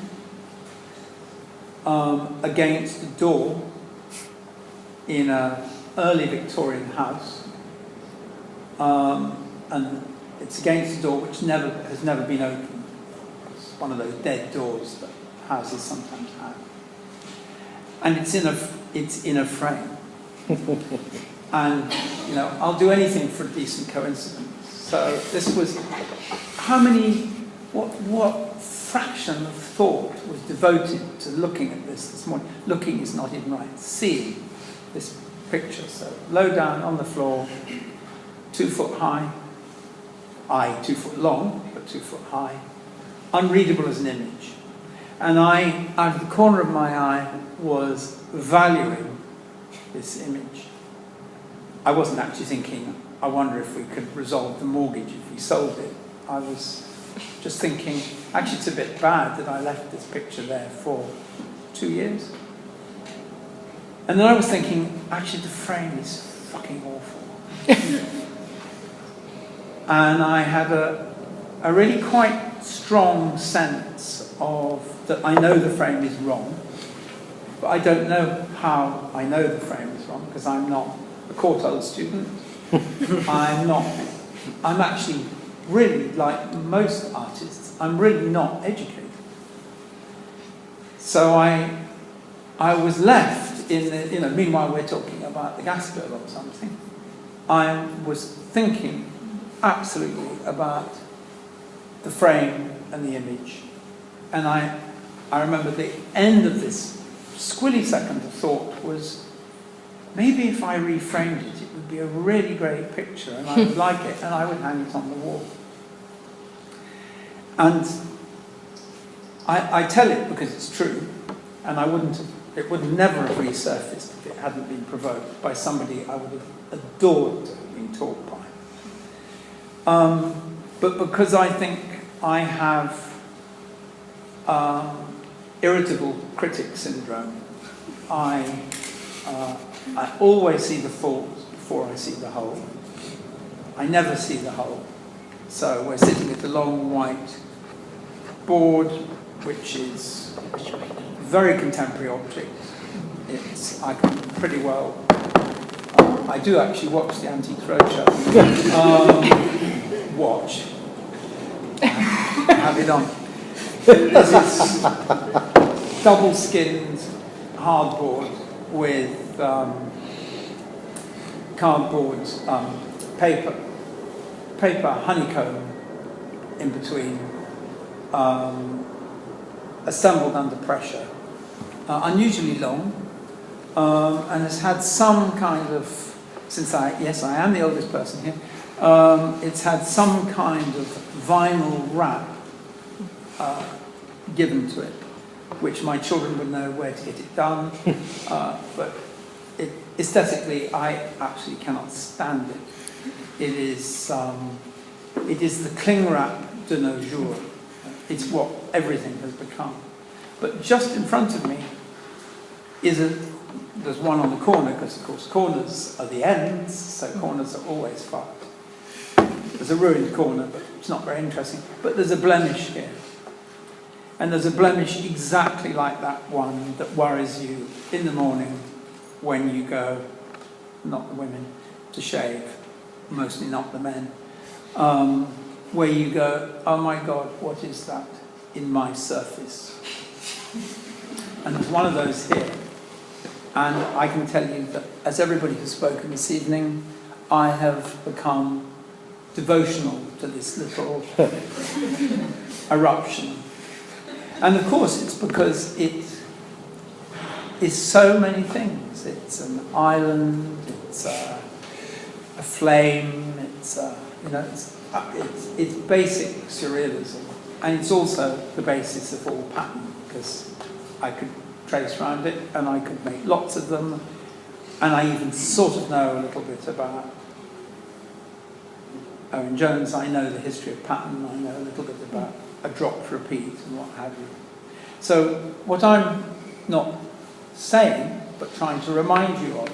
S7: against the door in an early Victorian house, and it's against the door which has never been opened. It's one of those dead doors that houses sometimes have, and it's in a frame. And I'll do anything for a decent coincidence. So this was what fraction of thought was devoted to looking at this morning. Looking is not even right. Seeing this picture. So low down on the floor, 2 foot high, 2 foot long, but 2 foot high, unreadable as an image. And I, out of the corner of my eye, was valuing this image. I wasn't actually thinking, I wonder if we could resolve the mortgage if we sold it. I was just thinking, actually it's a bit bad that I left this picture there for 2 years. And then I was thinking, actually the frame is fucking awful. And I had a really quite strong sense of that I know the frame is wrong, but I don't know how I know the frame is wrong, because I'm not a Courtauld student. I'm actually really, like most artists, I'm really not educated. So I was left in the, meanwhile we're talking about the gas bill or something. I was thinking absolutely about the frame and the image. And I remember the end of this squilly second of thought was, maybe if I reframed it, it would be a really great picture and I would like it and I would hang it on the wall. And I tell it because it's true. And it would never have resurfaced if it hadn't been provoked by somebody I would have adored to have been taught by. But because I think I have irritable critic syndrome, I always see the fault before I see the whole. I never see the whole. So we're sitting at a long white board, which is very contemporary object. I can pretty well. I do actually watch the Antiques Roadshow. Watch. Have it on. This is double-skinned hardboard with cardboard paper honeycomb in between, assembled under pressure, unusually long, and has had some kind of, I am the oldest person here, it's had some kind of vinyl wrap given to it, which my children would know where to get it done, but aesthetically I absolutely cannot stand it. It is the cling wrap de nos jours. It's what everything has become. But just in front of me there's one on the corner, because of course corners are the ends, so corners are always fucked. There's a ruined corner, but it's not very interesting. But there's a blemish here. And there's a blemish exactly like that one that worries you in the morning when you go, not the women, to shave, mostly not the men, where you go, oh my God, what is that in my surface? And there's one of those here. And I can tell you that, as everybody has spoken this evening, I have become devotional to this little eruption. And of course, it's because it is so many things. It's an island, it's a flame, it's basic surrealism. And it's also the basis of all pattern, because I could trace around it, and I could make lots of them, and I even sort of know a little bit about Owen Jones. I know the history of pattern, I know a little bit about a dropped repeat and what have you. So what I'm not saying, but trying to remind you of,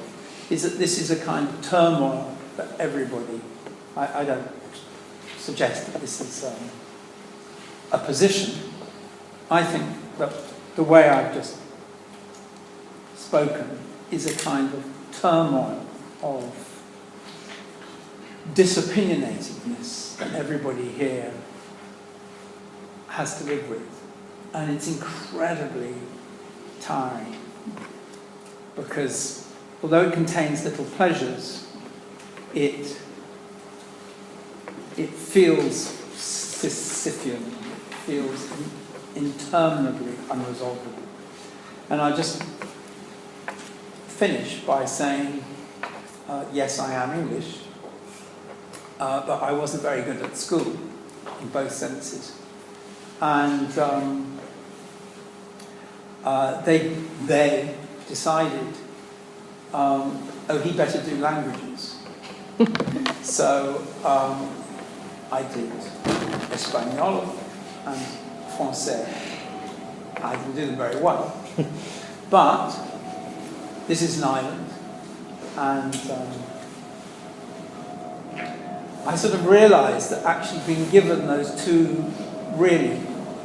S7: is that this is a kind of turmoil that everybody, I don't suggest that this is a position. I think that the way I've just spoken is a kind of turmoil of disopinionatedness that everybody here has to live with. And it's incredibly tiring, because although it contains little pleasures, it feels Sisyphean, it feels interminably unresolvable. And I just finish by saying, yes, I am English, but I wasn't very good at school, in both senses. And they decided, he'd better do languages. So I did Espanol and Francais. I didn't do them very well. But this is an island, and I sort of realised that actually being given those two really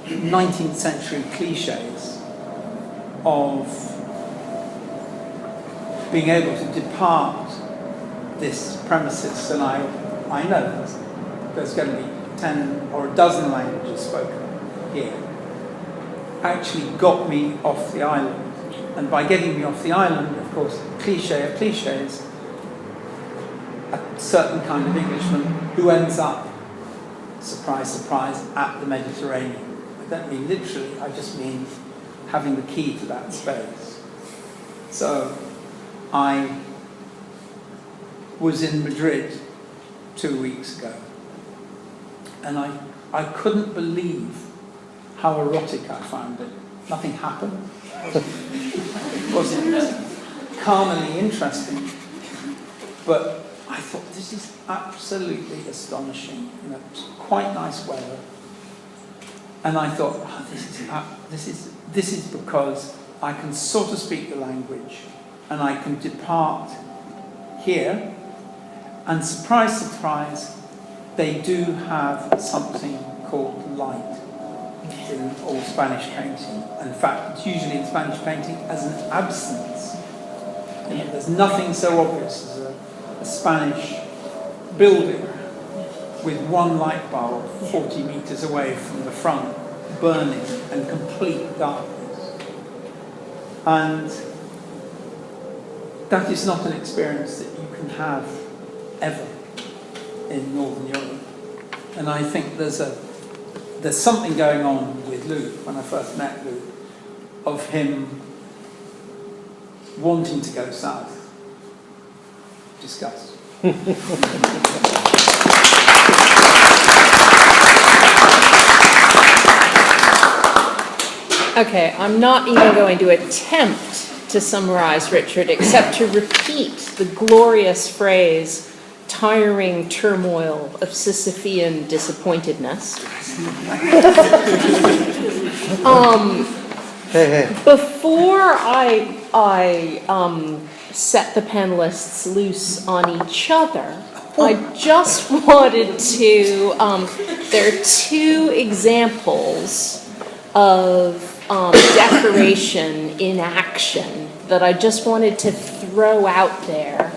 S7: 19th century cliches of being able to depart this premises, and I know there's going to be 10 or a dozen languages spoken here, actually got me off the island. And by getting me off the island, of course, cliche of cliches, a certain kind of Englishman who ends up, surprise, surprise, at the Mediterranean. I don't mean literally, I just mean having the key to that space. So I was in Madrid 2 weeks ago, and I couldn't believe how erotic I found it. Nothing happened. wasn't carnally interesting. But I thought, this is absolutely astonishing. You know, it's quite nice weather. And I thought, this is because I can sort of speak the language, and I can depart here. And surprise, surprise, they do have something called light in all Spanish painting. In fact, it's usually in Spanish painting as an absence. You know, there's nothing so obvious as a Spanish building with one light bulb 40 meters away from the front, burning and complete darkness. And that is not an experience that you can have ever in Northern Europe. And I think there's something going on with Luke, when I first met Luke, of him wanting to go south. Discuss.
S2: Okay, I'm not even going to attempt to summarize Richard, except to repeat the glorious phrase, tiring turmoil of Sisyphean disappointedness. Before I set the panelists loose on each other, I just wanted to, there are two examples of decoration in action that I just wanted to throw out there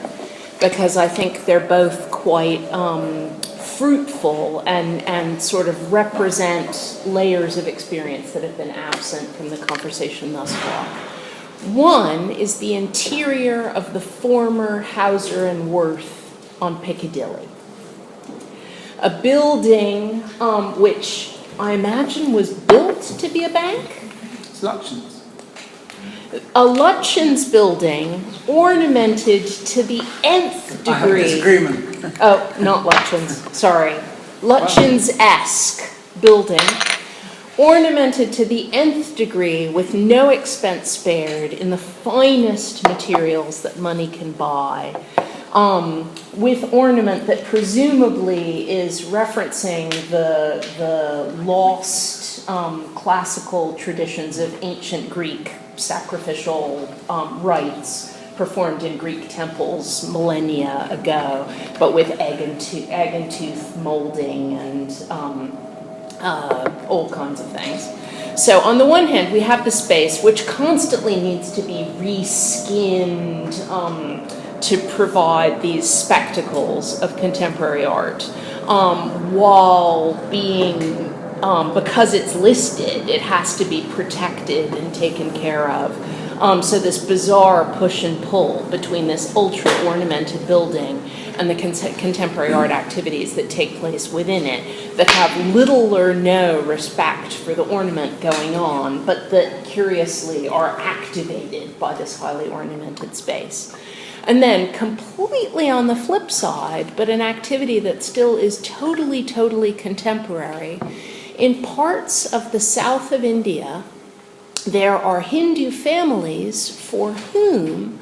S2: because I think they're both quite fruitful and sort of represent layers of experience that have been absent from the conversation thus far. One is the interior of the former Hauser and Wirth on Piccadilly. A building which I imagine was built to be a bank.
S7: It's Lutyens.
S2: A Lutyens building ornamented to the nth degree.
S7: I have a disagreement.
S2: Oh, not Lutyens, sorry. Lutyens-esque building, ornamented to the nth degree with no expense spared in the finest materials that money can buy, with ornament that presumably is referencing the lost classical traditions of ancient Greek sacrificial rites performed in Greek temples millennia ago, but with egg and tooth molding and all kinds of things. So on the one hand, we have the space which constantly needs to be reskinned to provide these spectacles of contemporary art, while being, because it's listed, it has to be protected and taken care of. So this bizarre push and pull between this ultra-ornamented building and the contemporary art activities that take place within it that have little or no respect for the ornament going on, but that curiously are activated by this highly ornamented space. And then completely on the flip side, but an activity that still is totally, totally contemporary, in parts of the south of India, there are Hindu families for whom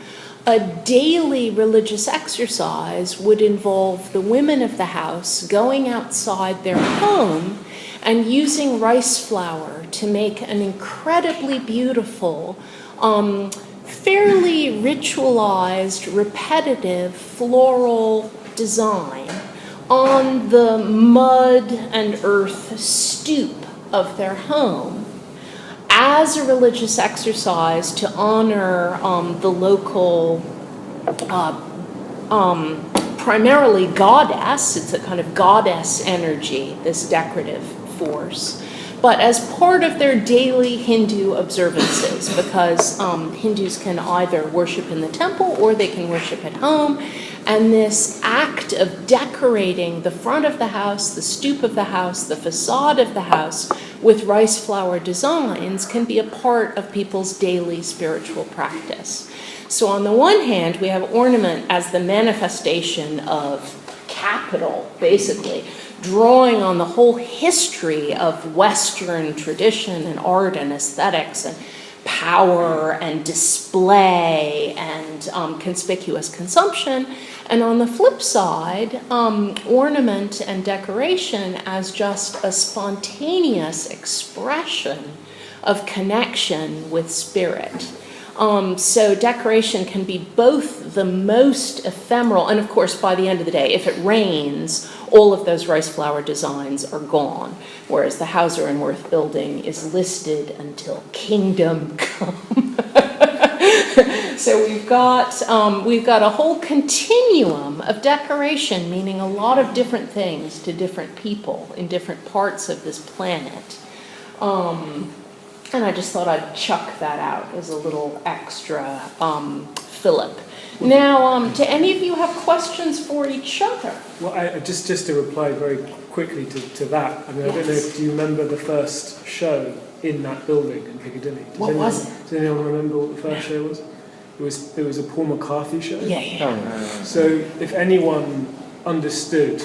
S2: a daily religious exercise would involve the women of the house going outside their home and using rice flour to make an incredibly beautiful, fairly ritualized, repetitive floral design on the mud and earth stoop of their home as a religious exercise to honor the local, primarily goddess. It's a kind of goddess energy, this decorative force, but as part of their daily Hindu observances, because Hindus can either worship in the temple or they can worship at home. And this act of decorating the front of the house, the stoop of the house, the facade of the house with rice flour designs can be a part of people's daily spiritual practice. So on the one hand, we have ornament as the manifestation of capital, basically, drawing on the whole history of Western tradition and art and aesthetics and power and display and conspicuous consumption. And on the flip side, ornament and decoration as just a spontaneous expression of connection with spirit. So decoration can be both the most ephemeral, and of course by the end of the day, if it rains, all of those rice flower designs are gone, whereas the Hauser and Worth building is listed until kingdom come. So we've got a whole continuum of decoration, meaning a lot of different things to different people in different parts of this planet. And I just thought I'd chuck that out as a little extra fillip. Now, do any of you have questions for each other?
S4: Well, just to reply very quickly to that, I mean, I don't know if do you remember the first show in that building in Piccadilly?
S2: What was it?
S4: Does anyone remember what the first show was? It was a Paul McCarthy show.
S2: Yeah.
S4: So if anyone understood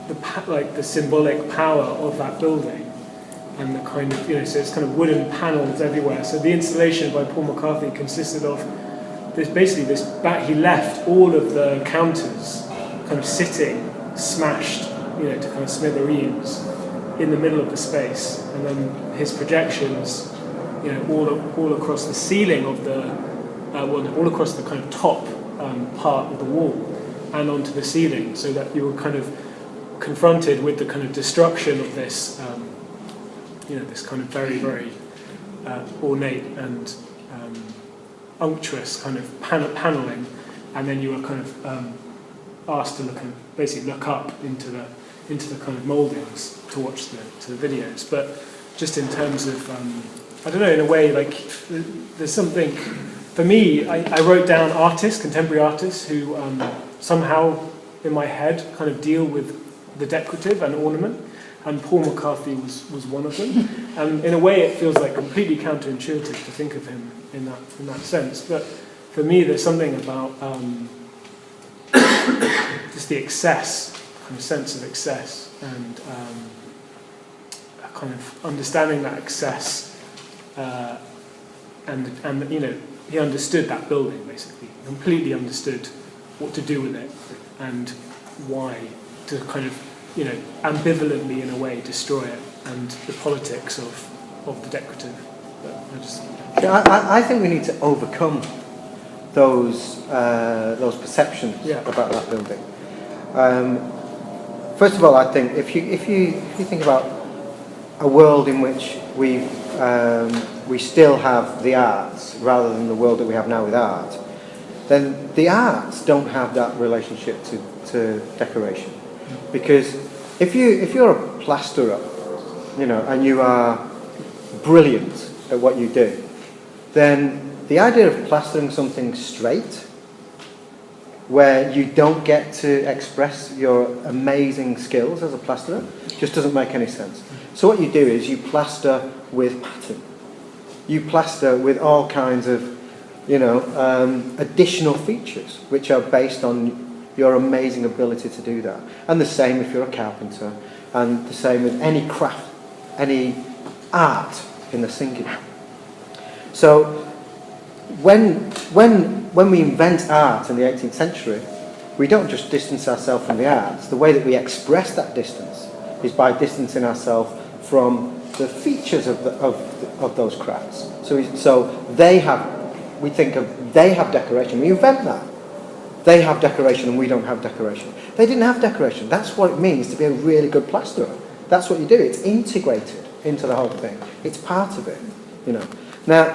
S4: the symbolic power of that building, and the kind of, so it's kind of wooden panels everywhere. So the installation by Paul McCarthy consisted of he left all of the counters kind of sitting, smashed, to kind of smithereens in the middle of the space. And then his projections, all across the ceiling of all across the kind of top part of the wall and onto the ceiling, so that you were kind of confronted with the kind of destruction of this this kind of very, very ornate and unctuous kind of paneling, and then you were kind of asked to look up into the kind of mouldings to watch the videos. But just in terms of, I don't know, in a way, like there's something, for me, I wrote down contemporary artists who somehow in my head kind of deal with the decorative and ornament. And Paul McCarthy was one of them. And in a way, it feels like completely counterintuitive to think of him in that sense. But for me, there's something about just the excess, kind of sense of excess, and a kind of understanding that excess. And he understood that building, basically. He completely understood what to do with it and why to kind of ambivalently in a way destroy it, and the politics of the decorative.
S5: I think we need to overcome those perceptions about that building. First of all, I think if you think about a world in which we still have the arts rather than the world that we have now with art, then the arts don't have that relationship to decoration. Because if you're a plasterer, and you are brilliant at what you do, then the idea of plastering something straight, where you don't get to express your amazing skills as a plasterer, just doesn't make any sense. So what you do is you plaster with pattern. You plaster with all kinds of, additional features, which are based on your amazing ability to do that. And the same if you're a carpenter, and the same with any craft, any art in the singular. So when we invent art in the 18th century, we don't just distance ourselves from the arts. The way that we express that distance is by distancing ourselves from the features of those crafts. So they have decoration. We invent that. They have decoration and we don't have decoration. They didn't have decoration. That's what it means to be a really good plasterer. That's what you do. It's integrated into the whole thing. It's part of it, Now,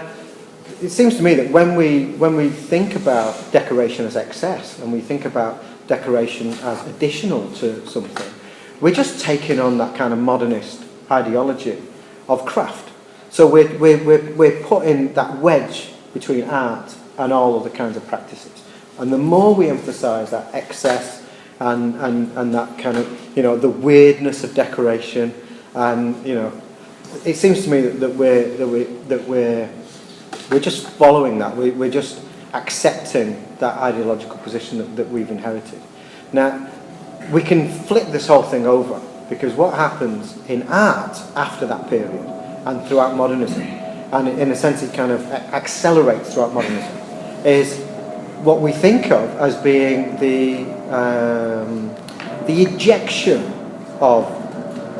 S5: it seems to me that when we think about decoration as excess and we think about decoration as additional to something, we're just taking on that kind of modernist ideology of craft. So we're putting that wedge between art and all other kinds of practices. And the more we emphasise that excess and that kind of, the weirdness of decoration, and, it seems to me that we're just following that. We're just accepting that ideological position that we've inherited. Now, we can flip this whole thing over, because what happens in art after that period and throughout modernism and in a sense it kind of accelerates throughout modernism, is what we think of as being the ejection of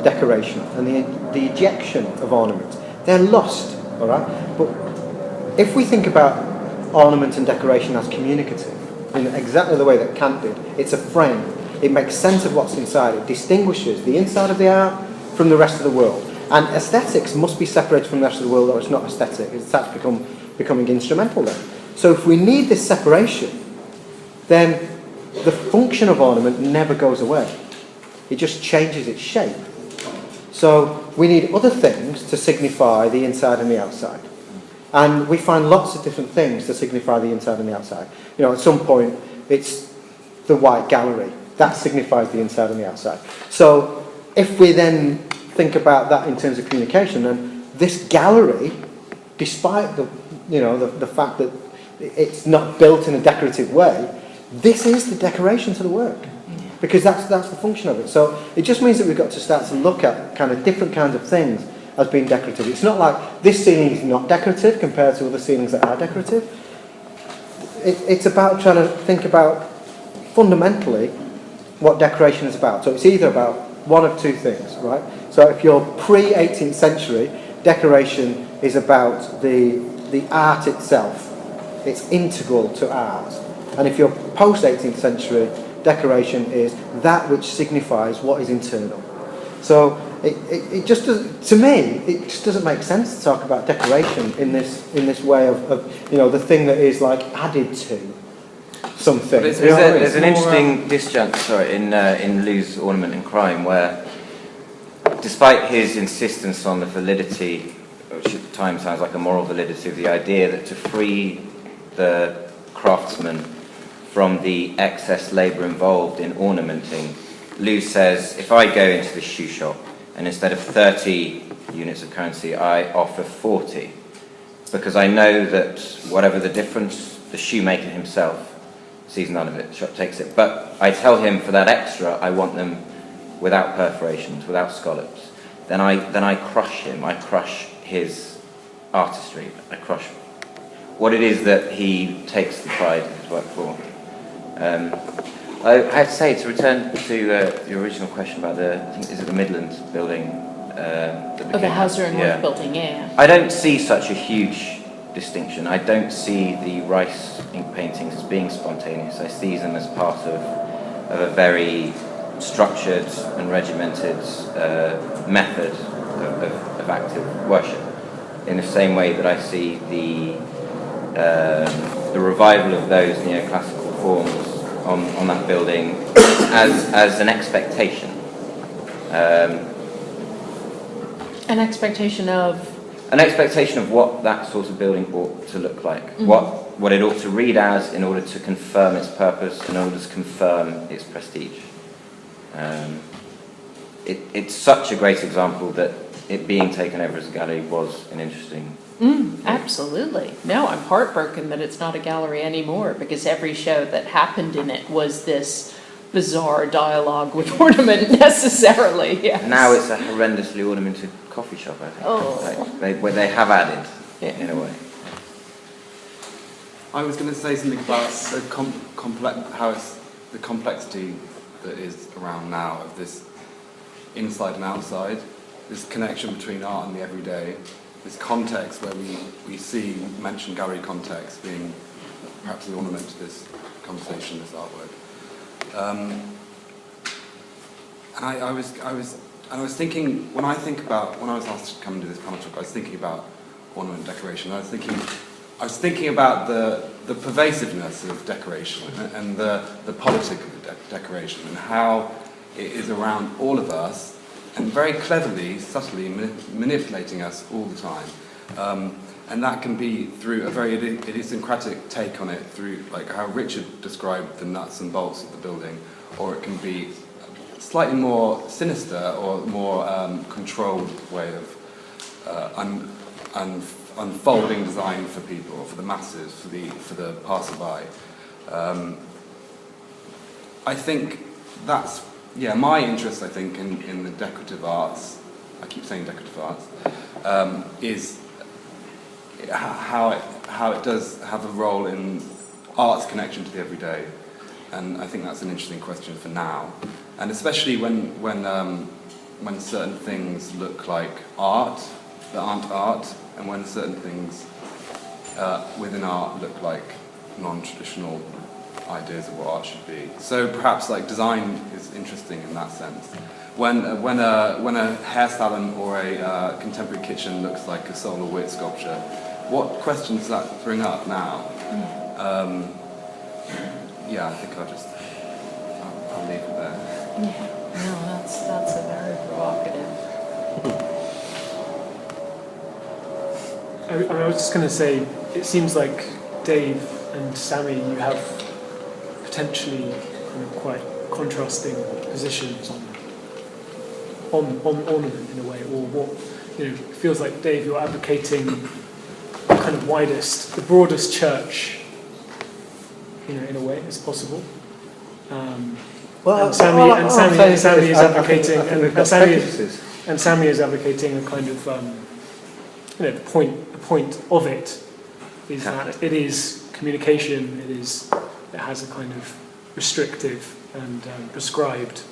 S5: decoration and the ejection of ornament. They're lost, all right? But if we think about ornament and decoration as communicative, in exactly the way that Kant did, it's a frame. It makes sense of what's inside. It distinguishes the inside of the art from the rest of the world. And aesthetics must be separated from the rest of the world, or it's not aesthetic. It's actually becoming instrumental then. So if we need this separation, then the function of ornament never goes away. It just changes its shape. So we need other things to signify the inside and the outside. And we find lots of different things to signify the inside and the outside. You know, at some point, it's the white gallery. That signifies the inside and the outside. So if we then think about that in terms of communication, then this gallery, despite the fact that it's not built in a decorative way, this is the decoration to the work. Because that's the function of it. So it just means that we've got to start to look at kind of different kinds of things as being decorative. It's not like this ceiling is not decorative compared to other ceilings that are decorative. It's about trying to think about fundamentally what decoration is about. So it's either about one of two things, right? So if you're pre-18th century, decoration is about the art itself. It's integral to art. And if you're post-18th century, decoration is that which signifies what is internal. So it just does, to me, it just doesn't make sense to talk about decoration in this way of the thing that is like added to something.
S6: There's an interesting disjunct, in Lou's Ornament and Crime, where despite his insistence on the validity, which at the time sounds like a moral validity, of the idea that to free the craftsman from the excess labour involved in ornamenting, Lou says, if I go into the shoe shop and instead of 30 units of currency, I offer 40, because I know that whatever the difference, the shoemaker himself sees none of it, shop takes it. But I tell him for that extra, I want them without perforations, without scallops. Then I crush him. I crush his artistry. I crush what it is that he takes the pride in his work for. I have to say, to return to the original question about is it the Midlands building?
S2: The Hauser and North building, yeah.
S6: I don't see such a huge distinction. I don't see the Rice ink paintings as being spontaneous. I see them as part of a very structured and regimented method of active worship. In the same way that I see the revival of those neoclassical forms on that building as an expectation.
S2: An expectation of?
S6: An expectation of what that sort of building ought to look like. Mm-hmm. What it ought to read as in order to confirm its purpose, in order to confirm its prestige. It's such a great example that it being taken over as a gallery was an interesting...
S2: Absolutely. No, I'm heartbroken that it's not a gallery anymore, because every show that happened in it was this bizarre dialogue with ornament necessarily. Yes.
S6: Now it's a horrendously ornamented coffee shop, I think.
S2: Oh.
S6: Where they have added, in a way.
S3: I was going to say something about the complexity that is around now of this inside and outside, this connection between art and the everyday, this context where we mention gallery context being perhaps the ornament to this conversation, this artwork. And I was thinking, when I was asked to come and do this panel talk, I was thinking about ornament decoration. I was thinking about the pervasiveness of decoration and the politic of decoration and how it is around all of us and very cleverly, subtly manipulating us all the time. And that can be through a very idiosyncratic take on it, through like how Richard described the nuts and bolts of the building, or it can be slightly more sinister or more controlled way of unfolding design for people, for the masses, for the passerby. I think that's my interest. I think in the decorative arts. I keep saying decorative arts is how it does have a role in art's connection to the everyday, and I think that's an interesting question for now, and especially when certain things look like art that aren't art, and when certain things within art look like non-traditional ideas of what art should be. So perhaps like design is interesting in that sense. When a hair salon or a contemporary kitchen looks like a solar wit sculpture, what questions does that bring up now? Yeah, I think I'll leave it there.
S2: Yeah, no, that's a very provocative.
S4: I was just going to say, it seems like Dave and Sami, you have potentially quite contrasting positions on ornament in a way, or what, it feels like, Dave, you're advocating the kind of widest, the broadest church, in a way, as possible. And Sami is advocating, and Sami is advocating a kind of, the point of it is that it is communication. It has a kind of restrictive and prescribed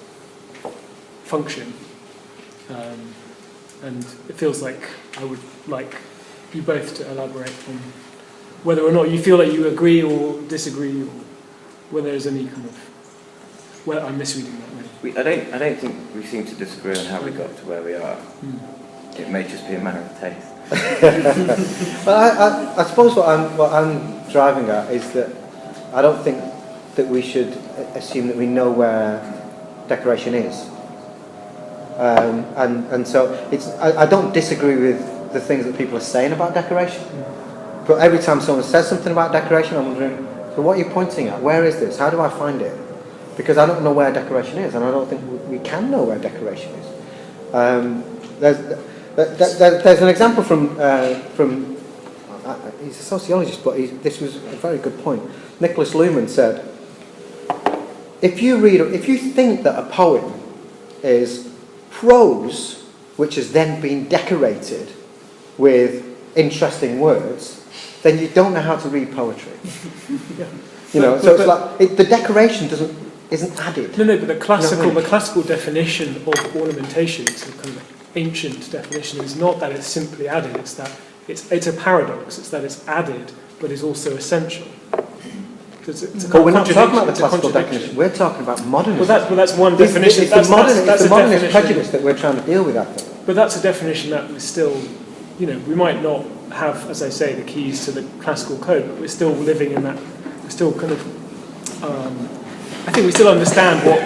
S4: function, and it feels like I would like you both to elaborate on whether or not you feel like you agree or disagree, or whether there's any kind of, well, I'm misreading that maybe.
S6: I don't think we seem to disagree on how we got to where we are. It may just be a matter of taste.
S5: Well, I suppose what I'm driving at is that I don't think that we should assume that we know where decoration is, and so I don't disagree with the things that people are saying about decoration, but every time someone says something about decoration, I'm wondering, so what are you pointing at? Where is this? How do I find it? Because I don't know where decoration is, and I don't think we can know where decoration is. There's an example from he's a sociologist, but this was a very good point. Nicholas Luhmann said, if you think that a poem is prose which has then been decorated with interesting words, then you don't know how to read poetry. The decoration isn't added.
S4: No, but the classical definition of ornamentation, so kind of ancient definition, is not that it's simply added, it's that it's a paradox, it's that it's added but is also essential.
S5: But we're not talking about the classical definition, we're talking about modernism.
S4: Well, that's one definition.
S5: It's the modernist prejudice that we're trying to deal with, I think.
S4: But that's a definition that we're still, we might not have, as I say, the keys to the classical code, but we're still living in that, we're still kind of, I think we still understand what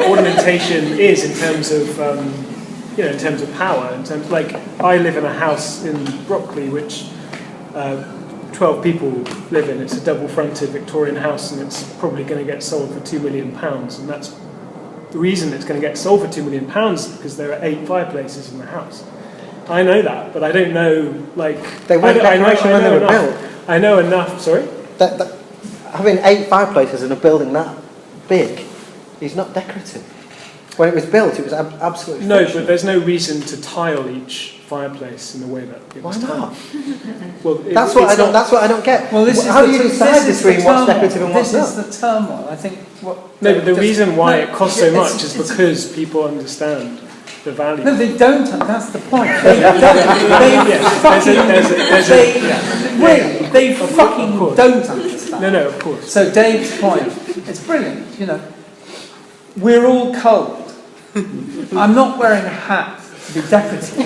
S4: ornamentation is in terms of in terms of power. In terms, like, I live in a house in Brockley which 12 people live in. It's a double-fronted Victorian house, and it's probably going to get sold for £2 million. And that's the reason it's going to get sold for £2 million, because there are 8 fireplaces in the house. I know that, but I don't know.
S5: They weren't decoration when they were built.
S4: I know enough. Sorry.
S5: Having 8 fireplaces in a building that big is not decorative. When it was built, it was absolutely
S4: no, but there's no reason to tile each fireplace in the way that it was tiled. Well,
S5: that's what I don't get.
S7: Well,
S5: how do you decide between what's decorative and what's not?
S7: This is the turmoil. I think
S4: No, but the reason why it costs so much is because people understand the value.
S7: No, they don't. That's the point. They fucking don't understand.
S4: No, of course.
S7: So Dave's point, it's brilliant. We're all cold. I'm not wearing a hat to be decorative.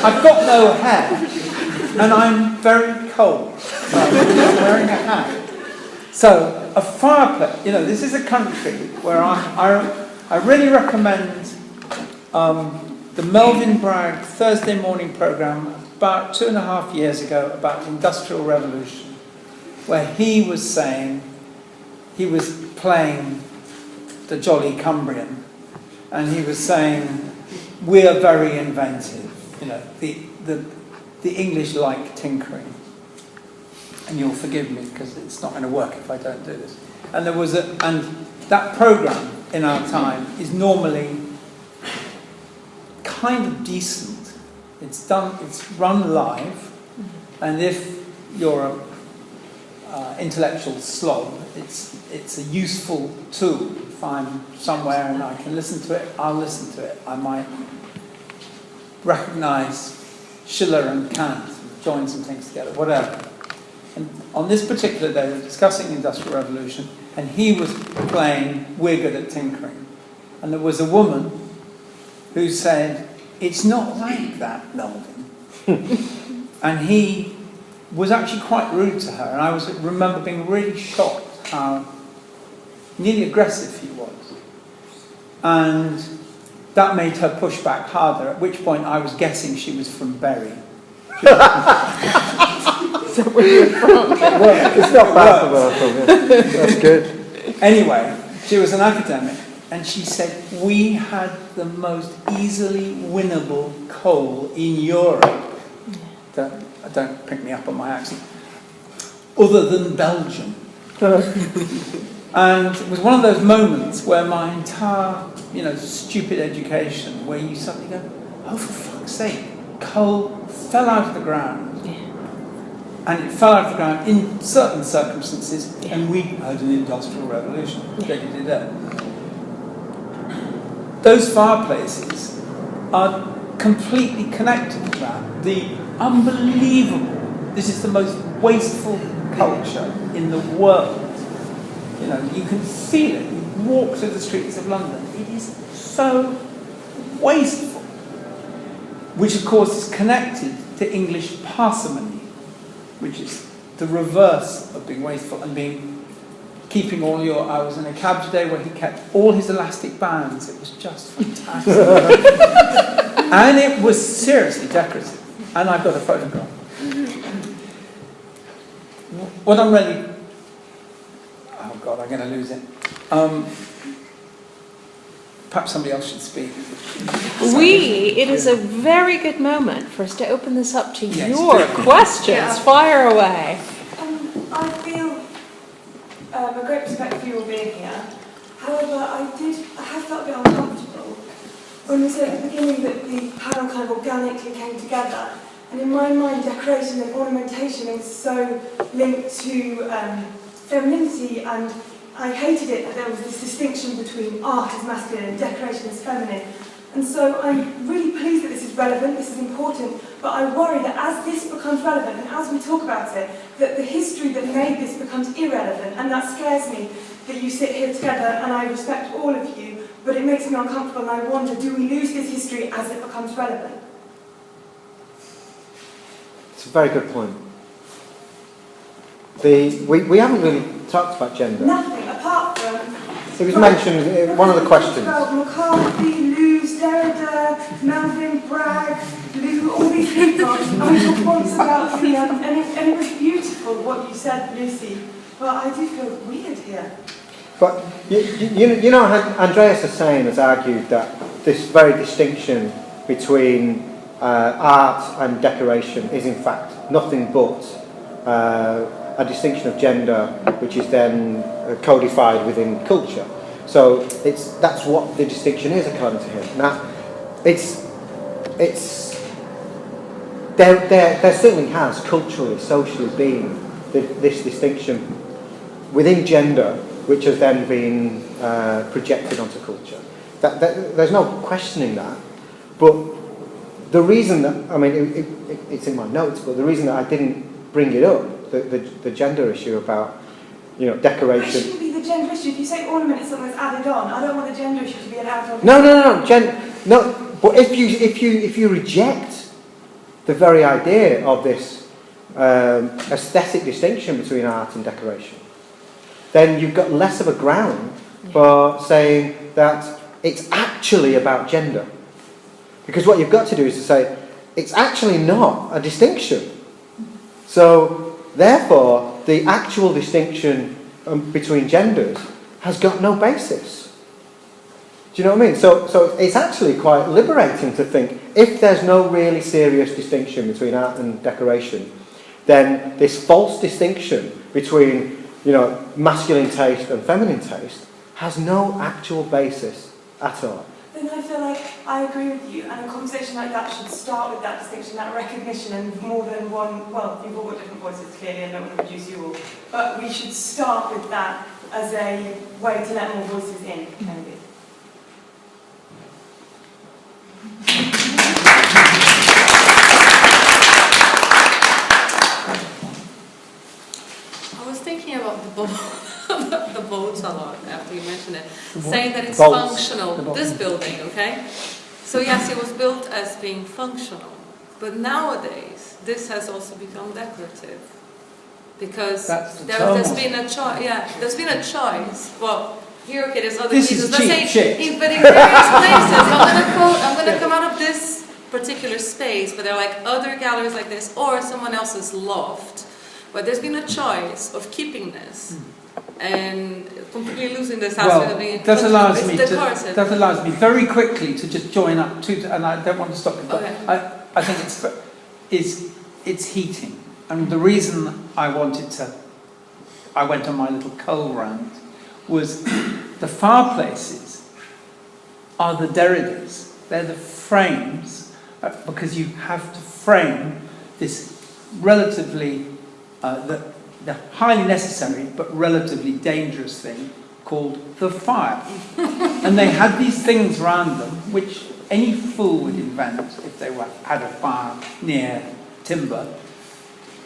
S7: I've got no hair, and I'm very cold. So I'm not wearing a hat. So a fireplace. This is a country where I really recommend the Melvin Bragg Thursday morning programme about 2.5 years ago about the Industrial Revolution, where he was saying, he was playing the Jolly Cumbrian, and he was saying, we are very inventive. The English like tinkering. And you'll forgive me because it's not going to work if I don't do this. And that programme in our time is normally kind of decent. It's run live, and if you're a intellectual slob, it's a useful tool. If I'm somewhere and I can listen to it, I'll listen to it. I might recognise Schiller and Kant, join some things together, whatever. And on this particular day, we were discussing the Industrial Revolution, and he was playing We're Good at Tinkering. And there was a woman who said, it's not like that, Melvin. And he was actually quite rude to her, and I remember being really shocked how nearly aggressive he was. And that made her push back harder, at which point I was guessing she was from Bury.
S5: Is that where you're from? It's not bad for her. That's good.
S7: Anyway, she was an academic, and she said, we had the most easily winnable coal in Europe. Don't pick me up on my accent. Other than Belgium. And it was one of those moments where my entire, stupid education, where you suddenly go, oh, for fuck's sake, coal fell out of the ground.
S2: Yeah.
S7: And it fell out of the ground in certain circumstances, and we had an industrial revolution. Yeah. Those fireplaces are completely connected to that. The unbelievable, this is the most wasteful culture in the world. You can feel it. You walk through the streets of London. It is so wasteful. Which, of course, is connected to English parsimony, which is the reverse of being wasteful and keeping all your... I was in a cab today where he kept all his elastic bands. It was just fantastic. And it was seriously decorative. And I've got a photograph. What I'm really... Oh, God, I'm going to lose it. Perhaps somebody else should speak.
S2: It is a very good moment for us to open this up to your
S7: Yes.
S2: questions.
S8: Yeah.
S2: Fire away.
S8: I feel a great respect for you all being here. However, I have felt a bit uncomfortable when we said at the beginning that the panel kind of organically came together. And in my mind, decoration and ornamentation is so linked to femininity, and I hated it that there was this distinction between art as masculine and decoration as feminine. And so I'm really pleased that this is relevant, this is important, but I worry that as this becomes relevant and as we talk about it, that the history that made this becomes irrelevant, and that scares me that you sit here together, and I respect all of you, but it makes me uncomfortable, and I wonder, do we lose this history as it becomes relevant?
S5: It's a very good point. We haven't really talked about gender.
S8: Nothing, apart from...
S5: It was mentioned in one of the questions.
S8: About McCarthy, Lewis, Derrida, Melvin, Bragg, Lou, all these people. I talked once about the... and it was beautiful what you said, Lucy, but I do feel weird here.
S5: But Andreas has argued that this very distinction between art and decoration is in fact nothing but a distinction of gender, which is then codified within culture. So that's what the distinction is, according to him. Now, there certainly has culturally, socially been this distinction within gender, which has then been projected onto culture. There's no questioning that. But the reason that, it's in my notes, but the reason that I didn't bring it up, the gender issue about, decoration.
S8: It shouldn't be the gender issue. If you say ornament is something that's added on, I don't want the gender issue to be an added on.
S5: No. But if you reject the very idea of this aesthetic distinction between art and decoration, then you've got less of a ground for saying that it's actually about gender. Because what you've got to do is to say, it's actually not a distinction. So, therefore, the actual distinction between genders has got no basis. Do you know what I mean? So it's actually quite liberating to think, if there's no really serious distinction between art and decoration, then this false distinction between, masculine taste and feminine taste has no actual basis at all.
S8: then I feel like I agree with you, and a conversation like that should start with that distinction, that recognition, and more than one, well, you've all got different voices clearly, and I don't want to reduce you all, but we should start with that as a way to let more voices in, maybe.
S9: I was thinking about the the boats a lot after you mentioned it, saying that it's
S5: Bolts.
S9: functional. This building, okay? So yes, it was built as being functional, but nowadays this has also become decorative because there's been a choice. Yeah, there's been a choice. Well, here, okay, there's other
S7: This
S9: reasons.
S7: is cheap shit.
S9: But in various places, I'm gonna come out of this particular space, but there are like other galleries like this, or someone else's loft. But there's been a choice of keeping this and completely losing this house.
S7: Well, that allows me very quickly to just join up to, and I don't want to stop it, but
S9: Okay.
S7: I think it's heating. And the reason I went on my little coal rant, was the fireplaces are the derriders. They're the frames, because you have to frame this relatively the highly necessary but relatively dangerous thing called the fire. And they had these things around them which any fool would invent if they had a fire near timber,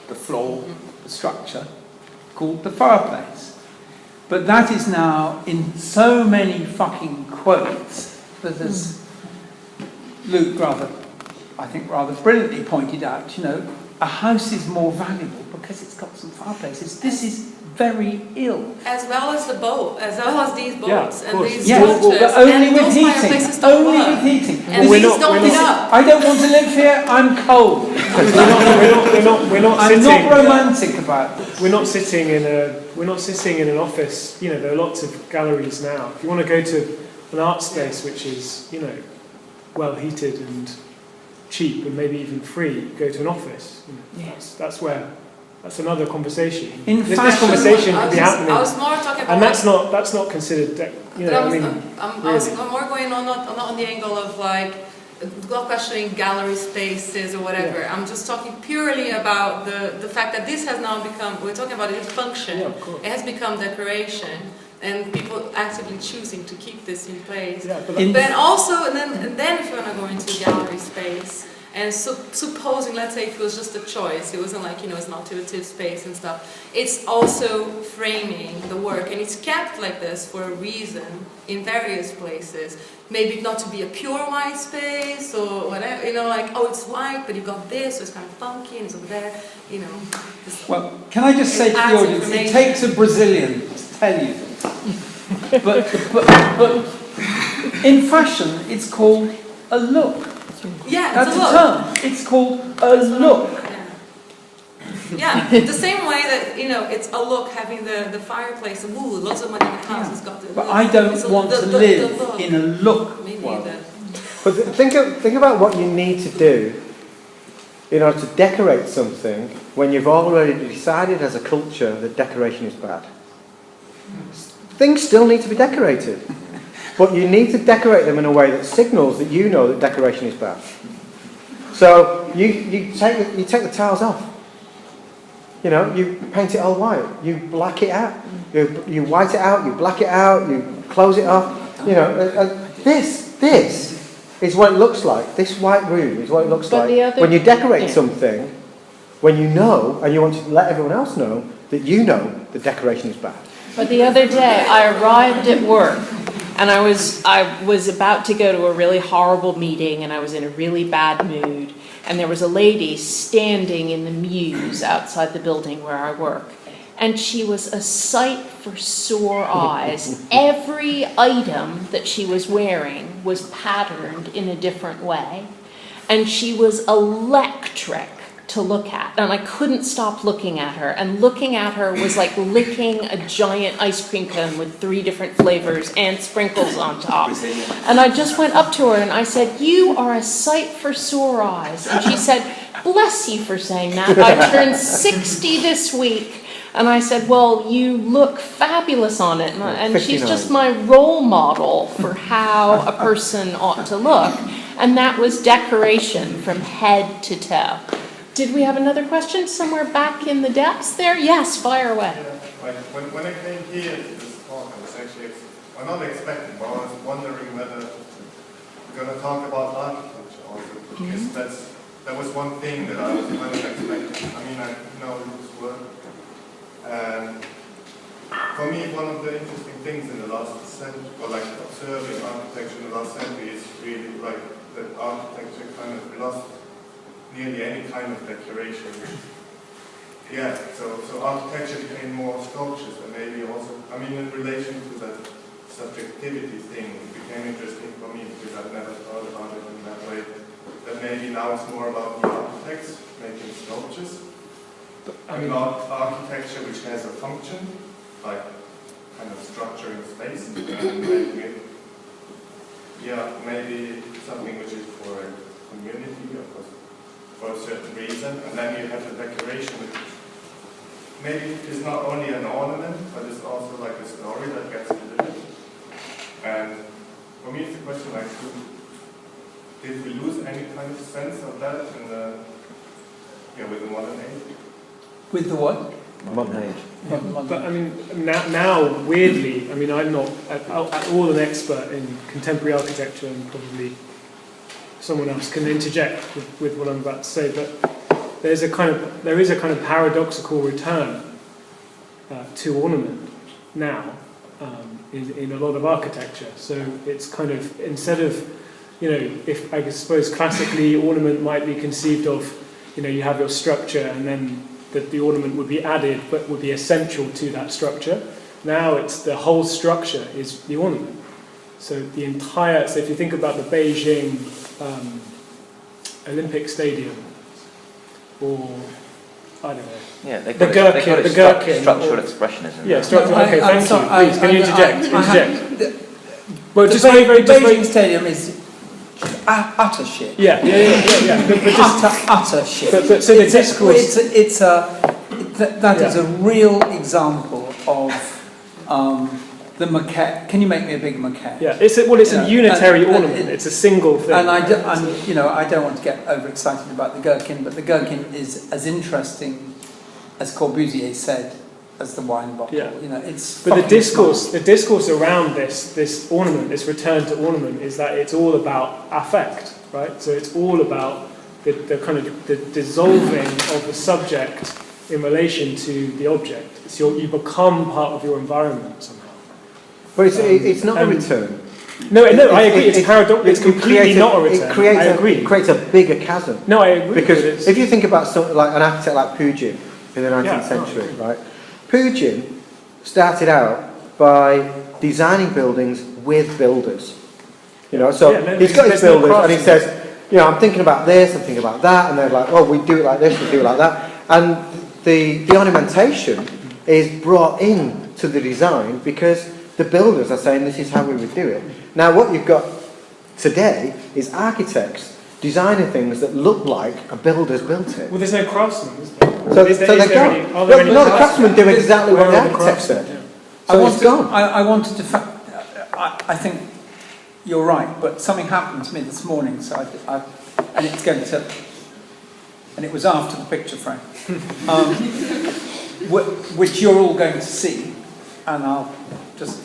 S7: the floor, the structure, called the fireplace. But that is now in so many fucking quotes that, as Luke rather brilliantly pointed out, you know, a house is more valuable because it's got some fireplaces. This is very ill.
S9: As well as the boat, as well as these boats and these
S7: Yes,
S9: structures,
S7: but only
S9: and
S7: with
S9: those
S7: heating.
S9: fireplaces don't
S7: Only
S9: work.
S7: with heating.
S9: And these don't heat up.
S7: I don't want to live here. I'm cold.
S4: We're not
S7: I'm
S4: sitting.
S7: not romantic about this.
S4: We're not sitting in an office. You know, there are lots of galleries now. If you want to go to an art space which is, you know, well heated and cheap and maybe even free, go to an office. You know, that's another conversation. This conversation could be happening.
S9: I was more talking about,
S4: And that's not considered.
S9: I'm more going on not on the angle of like not questioning gallery spaces or whatever.
S4: Yeah.
S9: I'm just talking purely about the fact that this has now become. We're talking about its function.
S4: Yeah, of course.
S9: It has become decoration, and people actively choosing to keep this in place.
S4: Yeah, but
S9: then if you want to go into gallery space. And supposing, let's say, it was just a choice, it wasn't like, you know, it's an alternative space and stuff. It's also framing the work, and it's kept like this for a reason in various places. Maybe not to be a pure white space or whatever, you know, like, oh, it's white, but you've got this, so it's kind of funky, and it's over there, you know.
S7: Well, can I just say to the audience, it takes a Brazilian to tell you this. But in fashion, it's called a look.
S9: Yeah,
S7: That's
S9: it's a look.
S7: term. It's called a look.
S9: Yeah, the same way that, you know, it's a look having the fireplace, and ooh, lots of money in the house has got the
S7: But
S9: look.
S7: I don't
S9: It's
S7: want to
S9: the
S7: live
S9: look.
S7: in a look
S9: Me
S7: world.
S9: neither.
S5: But think about what you need to do in order to decorate something when you've already decided as a culture that decoration is bad. Things still need to be decorated. But you need to decorate them in a way that signals that you know that decoration is bad. So you take the tiles off. You know, you paint it all white. You black it out. You white it out. You black it out. You close it off. You know, this is what it looks like. This white room is what it looks like when you decorate something. When you know, and you want to let everyone else know that you know that decoration is bad.
S2: But the other day, I arrived at work, and I was about to go to a really horrible meeting, and I was in a really bad mood, and there was a lady standing in the mews outside the building where I work, and she was a sight for sore eyes. Every item that she was wearing was patterned in a different way, and she was electric to look at, and I couldn't stop looking at her, and looking at her was like licking a giant ice cream cone with 3 different flavors and sprinkles on top. And I just went up to her and I said, "You are a sight for sore eyes." And she said, "Bless you for saying that. I turned 60 this week, And I said, well, you look fabulous on it. And she's
S5: 59.
S2: just my role model for how a person ought to look. And that was decoration from head to toe. Did we have another question somewhere back in the depths there? Yes, fire away.
S10: Yeah, when I came here to this talk, I was actually not expecting, but I was wondering whether we're going to talk about architecture also, because that was one thing that I was kind of expecting. I mean, I know Luke's work, and for me, one of the interesting things in the last century, or like observing architecture in the last century, is really like that architecture kind of lost nearly any kind of decoration. Yeah, so architecture became more sculptures, and maybe also, I mean, in relation to that subjectivity thing, it became interesting for me because I've never thought about it in that way. That maybe now it's more about the architects making sculptures, and not architecture which has a function, like kind of structuring space, and making it, maybe something which is for a community, of course, for a certain reason, and then you have the decoration, which maybe is not only an ornament, but it's also like a story that gets delivered. And for me, it's a question like, did we lose any kind of sense of that in the, with the modern age?
S7: With the what?
S5: Modern age.
S4: But I mean, now weirdly, I mean, I'm not at all an expert in contemporary architecture, and probably someone else can interject with what I'm about to say, but there is a kind of paradoxical return to ornament now in a lot of architecture. So it's kind of, instead of, if I suppose classically ornament might be conceived of, you have your structure and then that the ornament would be added but would be essential to that structure. Now it's the whole structure is the ornament. So if you think about the Beijing Olympic Stadium, or I don't know.
S6: Yeah,
S4: the Gherkin.
S6: Structural expressionism.
S4: Yeah, structural. Okay, thank you. Please, can you interject?
S7: Well, the Beijing Stadium is utter shit.
S4: Yeah. But just
S7: utter shit.
S4: But so the discourse.
S7: That is a real example of the maquette. Can you make me a big maquette?
S4: Yeah, it's a unitary ornament. It's a single thing.
S7: And I don't want to get overexcited about the Gherkin, but the Gherkin is as interesting, as Corbusier said, as the wine bottle.
S4: Yeah.
S7: But
S4: the discourse around this ornament, this return to ornament, is that it's all about affect, right? So it's all about the kind of the dissolving of the subject in relation to the object. So you become part of your environment somehow.
S5: But it's not a return.
S4: No, I agree. It's paradoxical. It's completely not a return.
S5: It creates a bigger chasm.
S4: No, I agree.
S5: Because if you think about something like an architect like Pugin in the 19th century, right? Pugin started out by designing buildings with builders. He's got his builders and he says, I'm thinking about this, I'm thinking about that, and they're like, oh, we do it like this, we do it like that. And the ornamentation is brought in to the design because the builders are saying this is how we would do it. Now what you've got today is architects designing things that look like a builder's built it.
S4: Well, there's no craftsmen, is there?
S5: So they can't. The craftsmen do exactly what the architects said. So it's gone.
S7: I wanted to. I think you're right, but something happened to me this morning, so and it's going to. And it was after the picture frame, which you're all going to see, and I'll just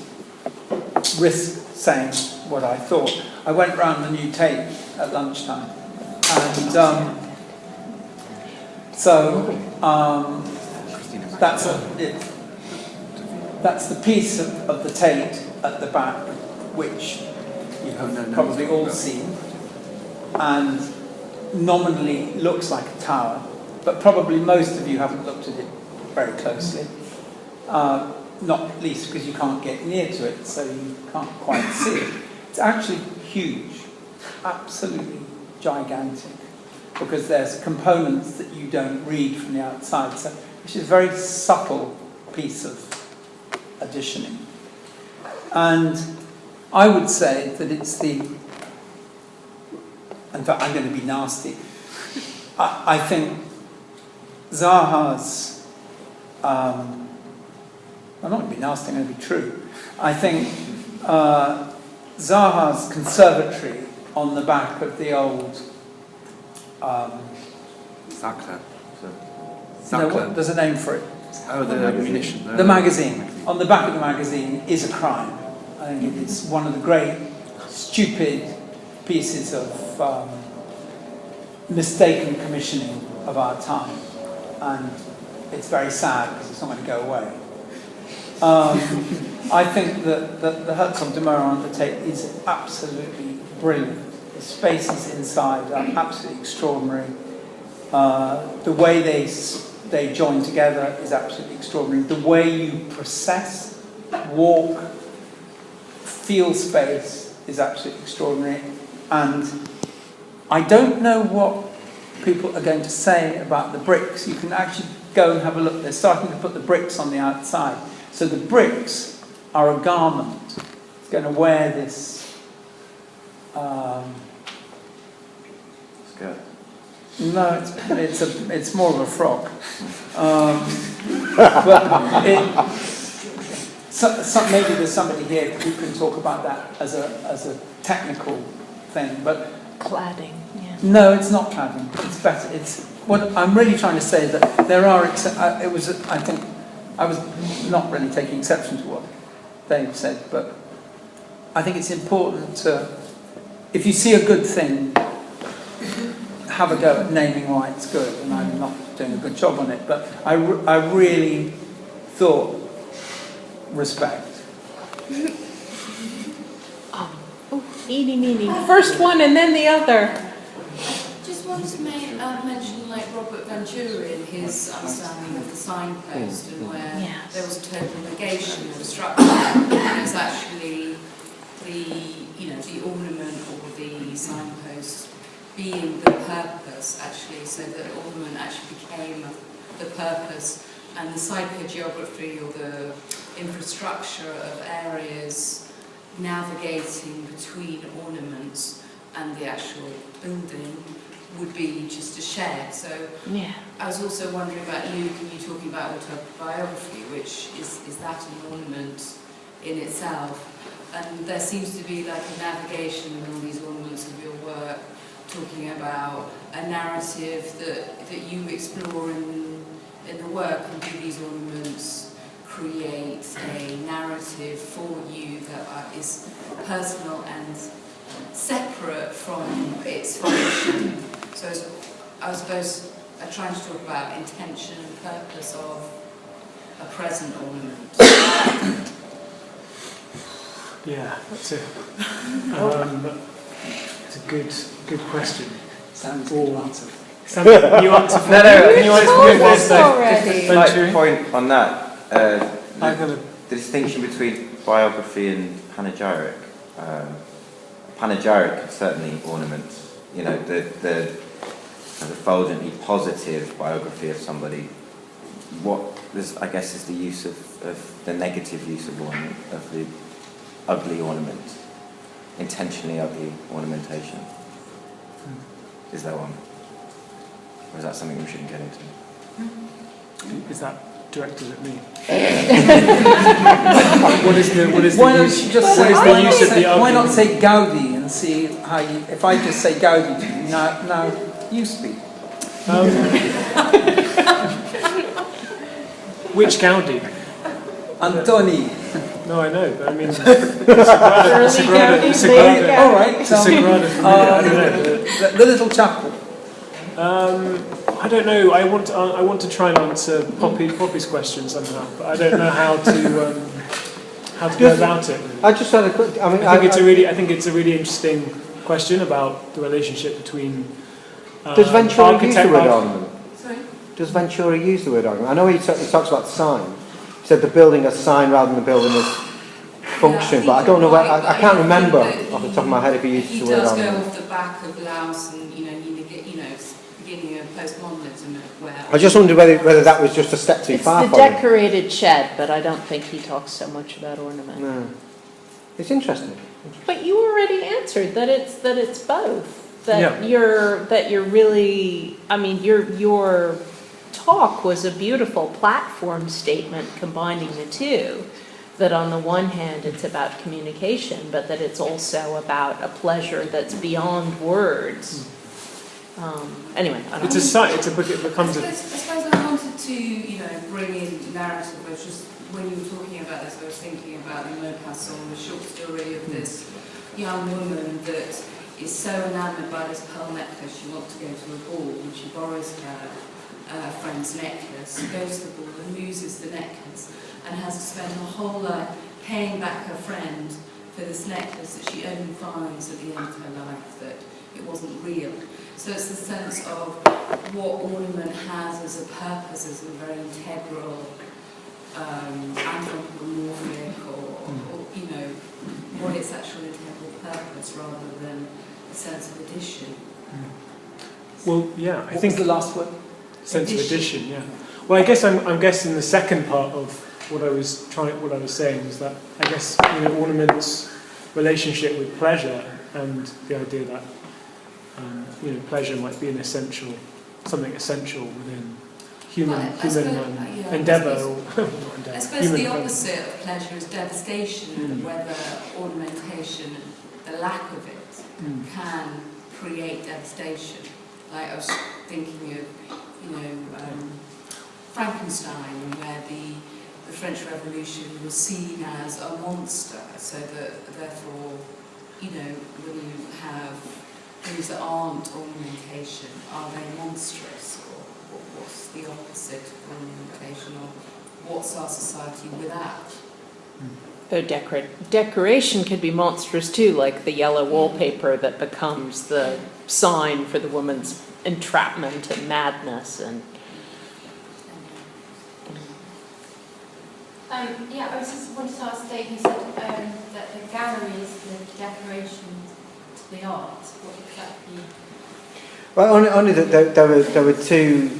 S7: risk saying what I thought. I went round the new Tate at lunchtime, and that's the piece of the Tate at the back, which you have probably all seen, and nominally looks like a tower, but probably most of you haven't looked at it very closely. Not least because you can't get near to it, so you can't quite see it. It's actually huge, absolutely gigantic, because there's components that you don't read from the outside, so which is a very subtle piece of additioning. And I would say that it's in fact I'm going to be nasty, I think Zaha's I'm not going to be nasty, I'm going to be true. I think Zaha's conservatory on the back of the old...
S3: Sackler.
S7: No, there's a name for it.
S3: Oh, the munition.
S7: The magazine. On the back of the magazine is a crime. I think it is one of the great, stupid pieces of mistaken commissioning of our time. And it's very sad because it's not going to go away. I think that the Herzog de Meuron on the tape is absolutely brilliant. The spaces inside are absolutely extraordinary. The way they join together is absolutely extraordinary. The way you process, walk, feel space is absolutely extraordinary. And I don't know what people are going to say about the bricks. You can actually go and have a look. They're starting to put the bricks on the outside. So the bricks are a garment. It's going to wear this
S6: skirt.
S7: No, it's more of a frock. Maybe there's somebody here who can talk about that as a technical thing, but
S2: Cladding, yeah.
S7: no, it's not cladding. It's better. It's what I'm really trying to say that there are. I think I was not really taking exception to what Dave said, but I think it's important to, if you see a good thing, have a go at naming why it's good, and I'm not doing a good job on it, but I really thought respect.
S2: Eeny, meeny. First one and then the other.
S9: Just wanted to mention like Robert Venturi and his understanding of the signpost and where there was a total negation of the structure. And it's actually the ornament or the signpost being the purpose actually, so that ornament actually became the purpose, and the psychogeography or the infrastructure of areas navigating between ornaments and the actual building would be just a shed. So I was also wondering about Luke and you talking about autobiography, which is that an ornament in itself? And there seems to be like a navigation in all these ornaments of your work, talking about a narrative that you explore in the work, and do these ornaments create a narrative for you that is personal and separate from its function. So I suppose I'm trying to talk about intention and purpose of a present ornament.
S4: Yeah, that's it. It's a good question.
S7: Sounds good answer.
S4: Sam, you answer for
S6: No,
S4: you answer for me first,
S2: already.
S6: Slight point on that.
S7: I'm gonna.
S6: The distinction between biography and panegyric. Panegyric is certainly ornament. You know, the effulgently positive biography of somebody. What this, I guess, is the use of the negative use of ornament, of the ugly ornament, intentionally ugly ornamentation. Is there one? Or is that something we shouldn't get into?
S4: Is that directed at me? What is the use of the ugly?
S7: Why not say Gaudi and see how you? If I just say Gaudi to you, now you speak.
S4: Which Gaudi?
S7: Antoni.
S4: No, I know, but I mean,
S7: Sagrada. All right.
S4: Sagrada Familia.
S7: The little chapel.
S4: I don't know. I want to try and answer Poppy's question somehow, but I don't know how to go about it.
S5: I just had a quick. I think
S4: it's a really interesting question about the relationship between.
S5: Does Venturi use the word ornament?
S9: Sorry?
S5: Does Venturi use the word ornament? I know he talks about the sign. He said the building as sign rather than the building as function, but I don't know where. I can't remember off the top of my head if he uses the word ornament.
S9: He does go off the back of Laos and beginning of postmodernism where.
S5: I just wondered whether that was just a step too far
S2: It's the
S5: for him.
S2: decorated shed, but I don't think he talks so much about ornament.
S5: No, it's interesting.
S2: But you already answered that it's both. That
S4: Yeah.
S2: you're really. I mean, you're talk was a beautiful platform statement combining the two. That on the one hand it's about communication, but that it's also about a pleasure that's beyond words. Anyway, I don't know.
S4: It becomes
S11: I suppose I wanted to, bring in narrative. I was just, when you were talking about this, I was thinking about the Maupassant, the short story of this young woman that is so enamoured by this pearl necklace, she wants to go to a ball, and she borrows her friend's necklace, goes to the ball and loses the necklace, and has to spend her whole life paying back her friend for this necklace that she only finds at the end of her life that it wasn't real. So it's the sense of what ornament has as a purpose, as a very integral, anthropomorphic, or what its actual integral purpose, rather than a sense of addition.
S4: Well, yeah, I
S7: What
S4: think
S7: was the last word?
S4: sense of addition. Yeah. Well, I guess I'm guessing the second part of what I was saying was that I guess ornament's relationship with pleasure, and the idea that pleasure might be something essential within human endeavour.
S11: I suppose the opposite of pleasure is devastation, whether ornamentation, the lack of it, can create devastation. Like I was thinking of, Frankenstein, where the French Revolution was seen as a monster, so that therefore, when you have things that aren't ornamentation, are they monstrous, or what's the opposite of ornamentation, or what's our society without?
S2: Though decoration could be monstrous too, like the yellow wallpaper that becomes the sign for the woman's entrapment and madness. And
S12: I was just wanted to ask Dave, you said that the gallery is the decoration to the art. What exactly?
S5: Well, only that there were two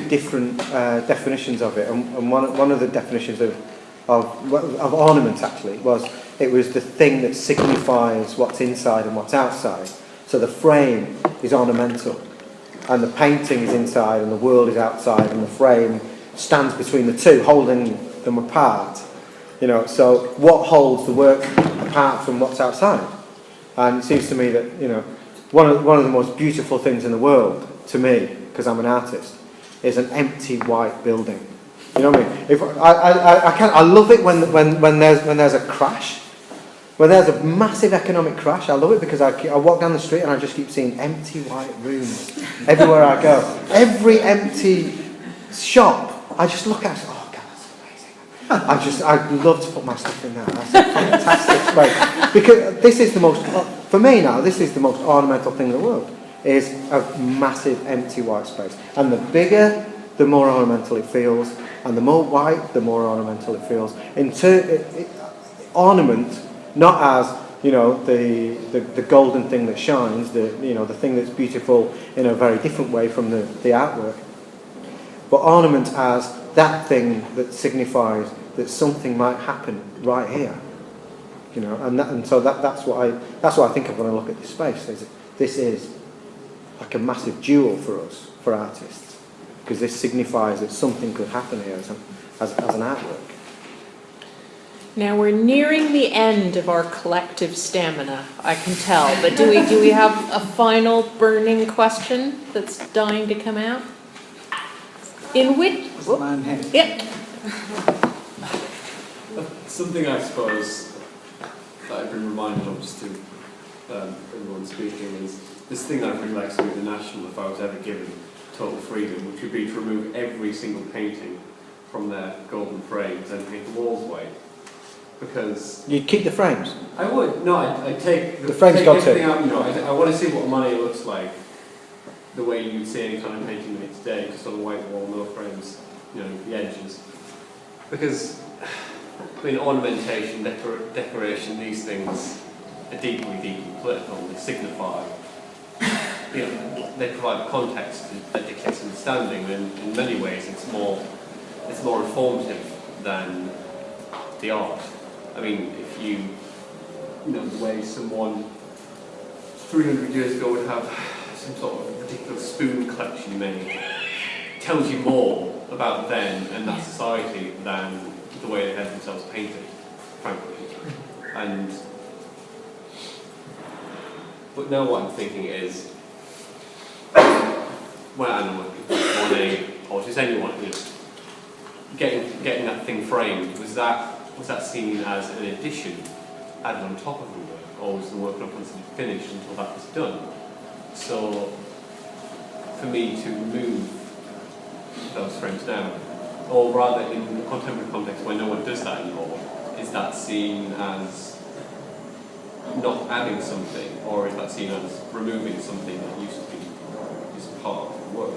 S5: different definitions of it, and one of the definitions of ornament actually was the thing that signifies what's inside and what's outside. So the frame is ornamental, and the painting is inside and the world is outside, and the frame stands between the two, holding them apart. So what holds the work apart from what's outside? And it seems to me that one of the most beautiful things in the world to me, because I'm an artist, is an empty white building. You know what I mean? If I love it when there's a crash, when there's a massive economic crash. I love it because I walk down the street and I just keep seeing empty white rooms everywhere I go. Every empty shop, I just look at it. Oh God, that's amazing! I'd love to put my stuff in there. That's a fantastic space, because this is the most, for me now, this is the most ornamental thing in the world. Is a massive empty white space, and the bigger, the more ornamental it feels, and the more white, the more ornamental it feels. Ornament, not as the golden thing that shines, the thing that's beautiful in a very different way from the artwork, but ornament as that thing that signifies that something might happen right here, so that's what I think of when I look at this space. This is like a massive jewel for us, for artists, because this signifies that something could happen here as an artwork.
S2: now we're nearing the end of our collective stamina, I can tell. But do we have a final burning question that's dying to come out? In which? Yep.
S13: Something I suppose that I've been reminded of just to everyone speaking is this thing that I'd really like to do with the National if I was ever given total freedom, which would be to remove every single painting from their golden frames and paint the walls white. Because
S5: you'd keep the frames?
S13: I would. No, I'd take
S5: the frames.
S13: Take everything out. I want to see what Monet looks like, the way you'd see any kind of painting made today, just on a white wall, no frames, the edges. Because ornamentation, decoration, these things are deeply, deeply political. They signify, they provide context that dictates understanding, and in many ways it's more informative than the art. I mean, if the way someone 300 years ago would have some sort of ridiculous spoon collection made, tells you more about them and that society than the way they had themselves painted, frankly. And but now what I'm thinking is, well, I don't know, Monet or just anyone, you know, getting that thing framed, was that seen as an addition added on top of the work, or was the work not considered finished until that was done? So for me to remove those frames now, or rather in the contemporary context where no one does that anymore, is that seen as not adding something, or is that seen as removing something that used to be just part of the work?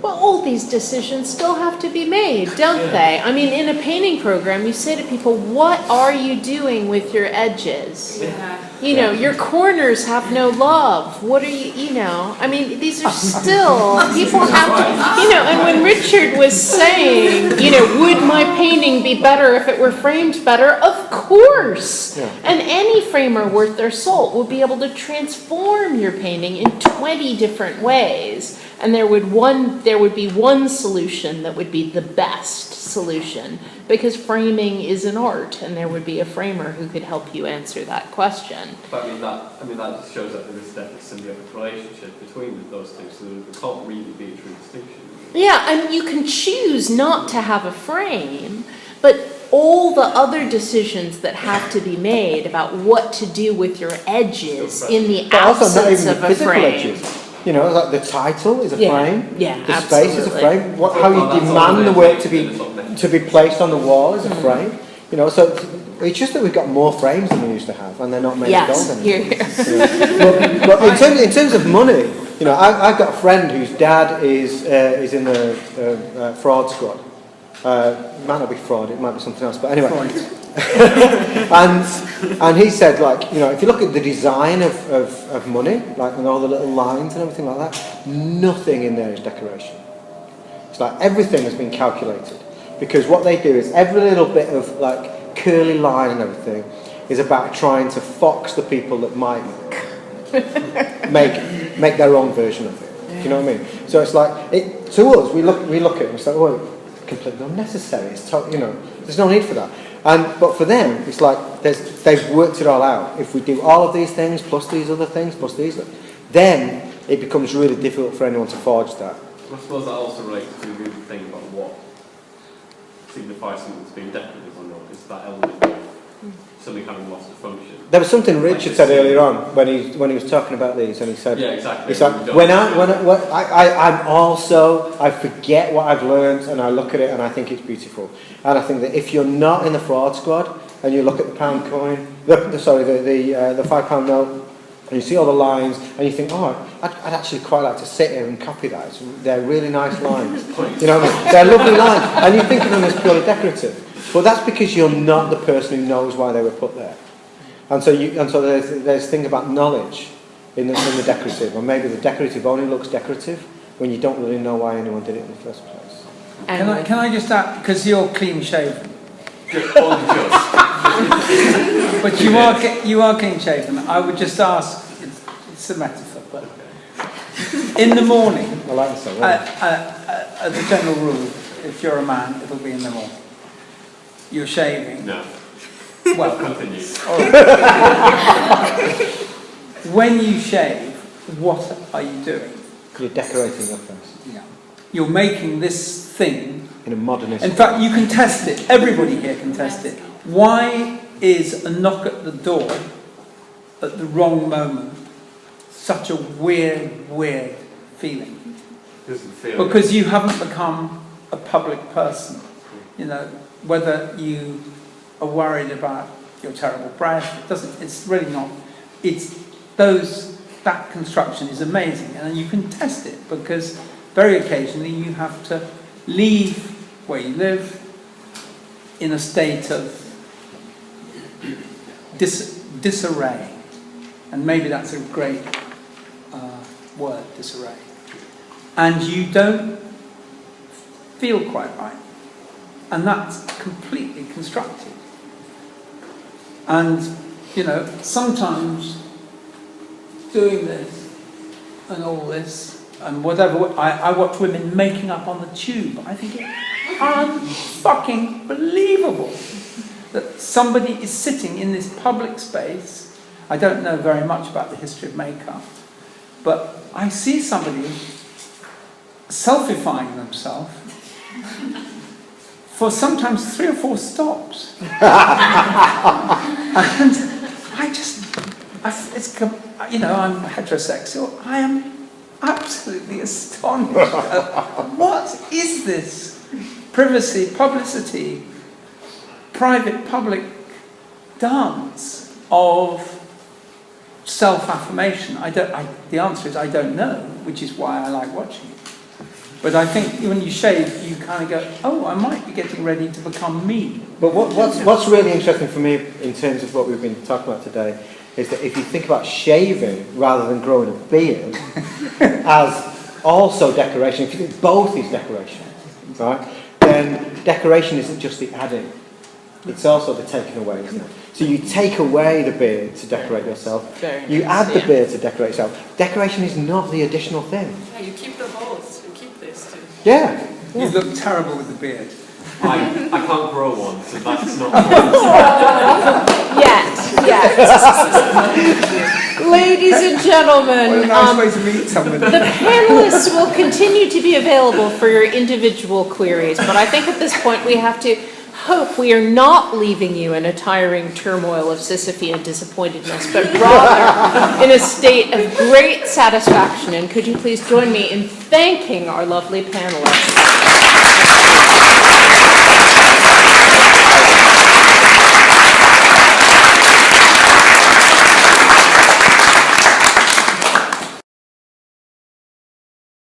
S2: Well, all these decisions still have to be made, don't they? I mean, in a painting program, you say to people, what are you doing with your edges? You know, your corners have no love. What are you know? I mean, these are still, people have to, you know, and when Richard was saying, you know, would my painting be better if it were framed better? Of course. Yeah. And any framer worth their salt would be able to transform your painting in 20 different ways. And there would be one solution that would be the best solution, because framing is an art, and there would be a framer who could help you answer that question.
S13: But I mean that just shows that there is definitely a symbiotic relationship between those two, so there can't really be a true distinction.
S2: Yeah, and you can choose not to have a frame, but all the other decisions that have to be made about what to do with your edges in the absence of a frame.
S5: Edges. You know, like the title is a frame.
S2: Yeah,
S5: the space is a frame. How you demand the work to be placed on the wall is a frame. You know, so it's just that we've got more frames than we used to have, and they're not made of gold anymore. But in terms of money, you know, I've got a friend whose dad is in the fraud squad. It might not be fraud, it might be something else, but anyway. and he said, like, you know, if you look at the design of money, like, and all the little lines and everything like that, nothing in there is decoration. It's like everything has been calculated, because what they do is every little bit of like curly line and everything is about trying to fox the people that might make their own version of it. Do you know what I mean? So it's like, to us, we look at it and it's like, oh, completely unnecessary. It's you know, there's no need for that. But for them, it's like they've worked it all out. If we do all of these things, plus these other things, plus these, then it becomes really difficult for anyone to forge that.
S13: I suppose that also relates to the other thing about what signifies something that's being decorative or not. Is that element of something having lost a function.
S5: There was something Richard said earlier on when he was talking about these, and he said,
S13: "Yeah, exactly."
S5: He's like, I forget what I've learned, and I look at it and I think it's beautiful. And I think that if you're not in the fraud squad and you look at the pound coin, the £5 note, and you see all the lines, and you think, oh, I'd actually quite like to sit here and copy that. They're really nice lines. You know what I mean? They're lovely lines, and you think of them as purely decorative. But that's because you're not the person who knows why they were put there. And so there's this thing about knowledge in the decorative, or maybe the decorative only looks decorative when you don't really know why anyone did it in the first place.
S7: Can I just add, because you're clean shaven, but you are clean shaven. I would just ask. It's a metaphor, but in the morning,
S5: I like this one.
S7: as a general rule, if you're a man, it'll be in the morning. You're shaving.
S13: No.
S7: Well,
S13: continue.
S7: When you shave, what are you doing?
S5: You're decorating your face.
S7: Yeah. You're making this thing.
S5: In a modernist.
S7: In fact, you can test it. Everybody here can test it. Why is a knock at the door at the wrong moment such a weird feeling? Because you haven't become a public person. You know, whether you are worried about your terrible breath, it's really not. That construction is amazing, and you can test it, because very occasionally you have to leave where you live in a state of disarray, and maybe that's a great word, disarray, and you don't feel quite right, and that's completely constructed. And you know, sometimes doing this and all this and whatever. I watch women making up on the tube. I think it's unfucking believable that somebody is sitting in this public space. I don't know very much about the history of makeup, but I see somebody selfifying themselves for sometimes 3 or 4 stops. And I'm heterosexual. I am absolutely astonished at what is this privacy, publicity, private, public dance of self-affirmation. The answer is I don't know, which is why I like watching it. But I think when you shave, you kind of go, oh, I might be getting ready to become me.
S5: But what's really interesting for me in terms of what we've been talking about today is that if you think about shaving rather than growing a beard as also decoration, if you think both is decoration, right, then decoration isn't just the adding, it's also the taking away, isn't it? So you take away the beard to decorate yourself, you add the beard to decorate yourself. Decoration is not the additional thing.
S9: Yeah, you keep the holes, you keep this too.
S5: Yeah.
S7: You look terrible with the beard.
S13: I can't grow one, so that's not.
S2: Yet. Ladies and gentlemen,
S7: What a nice way to meet somebody.
S2: the panelists will continue to be available for your individual queries, but I think at this point we have to hope we are not leaving you in a tiring turmoil of Sisyphean and disappointedness, but rather in a state of great satisfaction. And could you please join me in thanking our lovely panelists?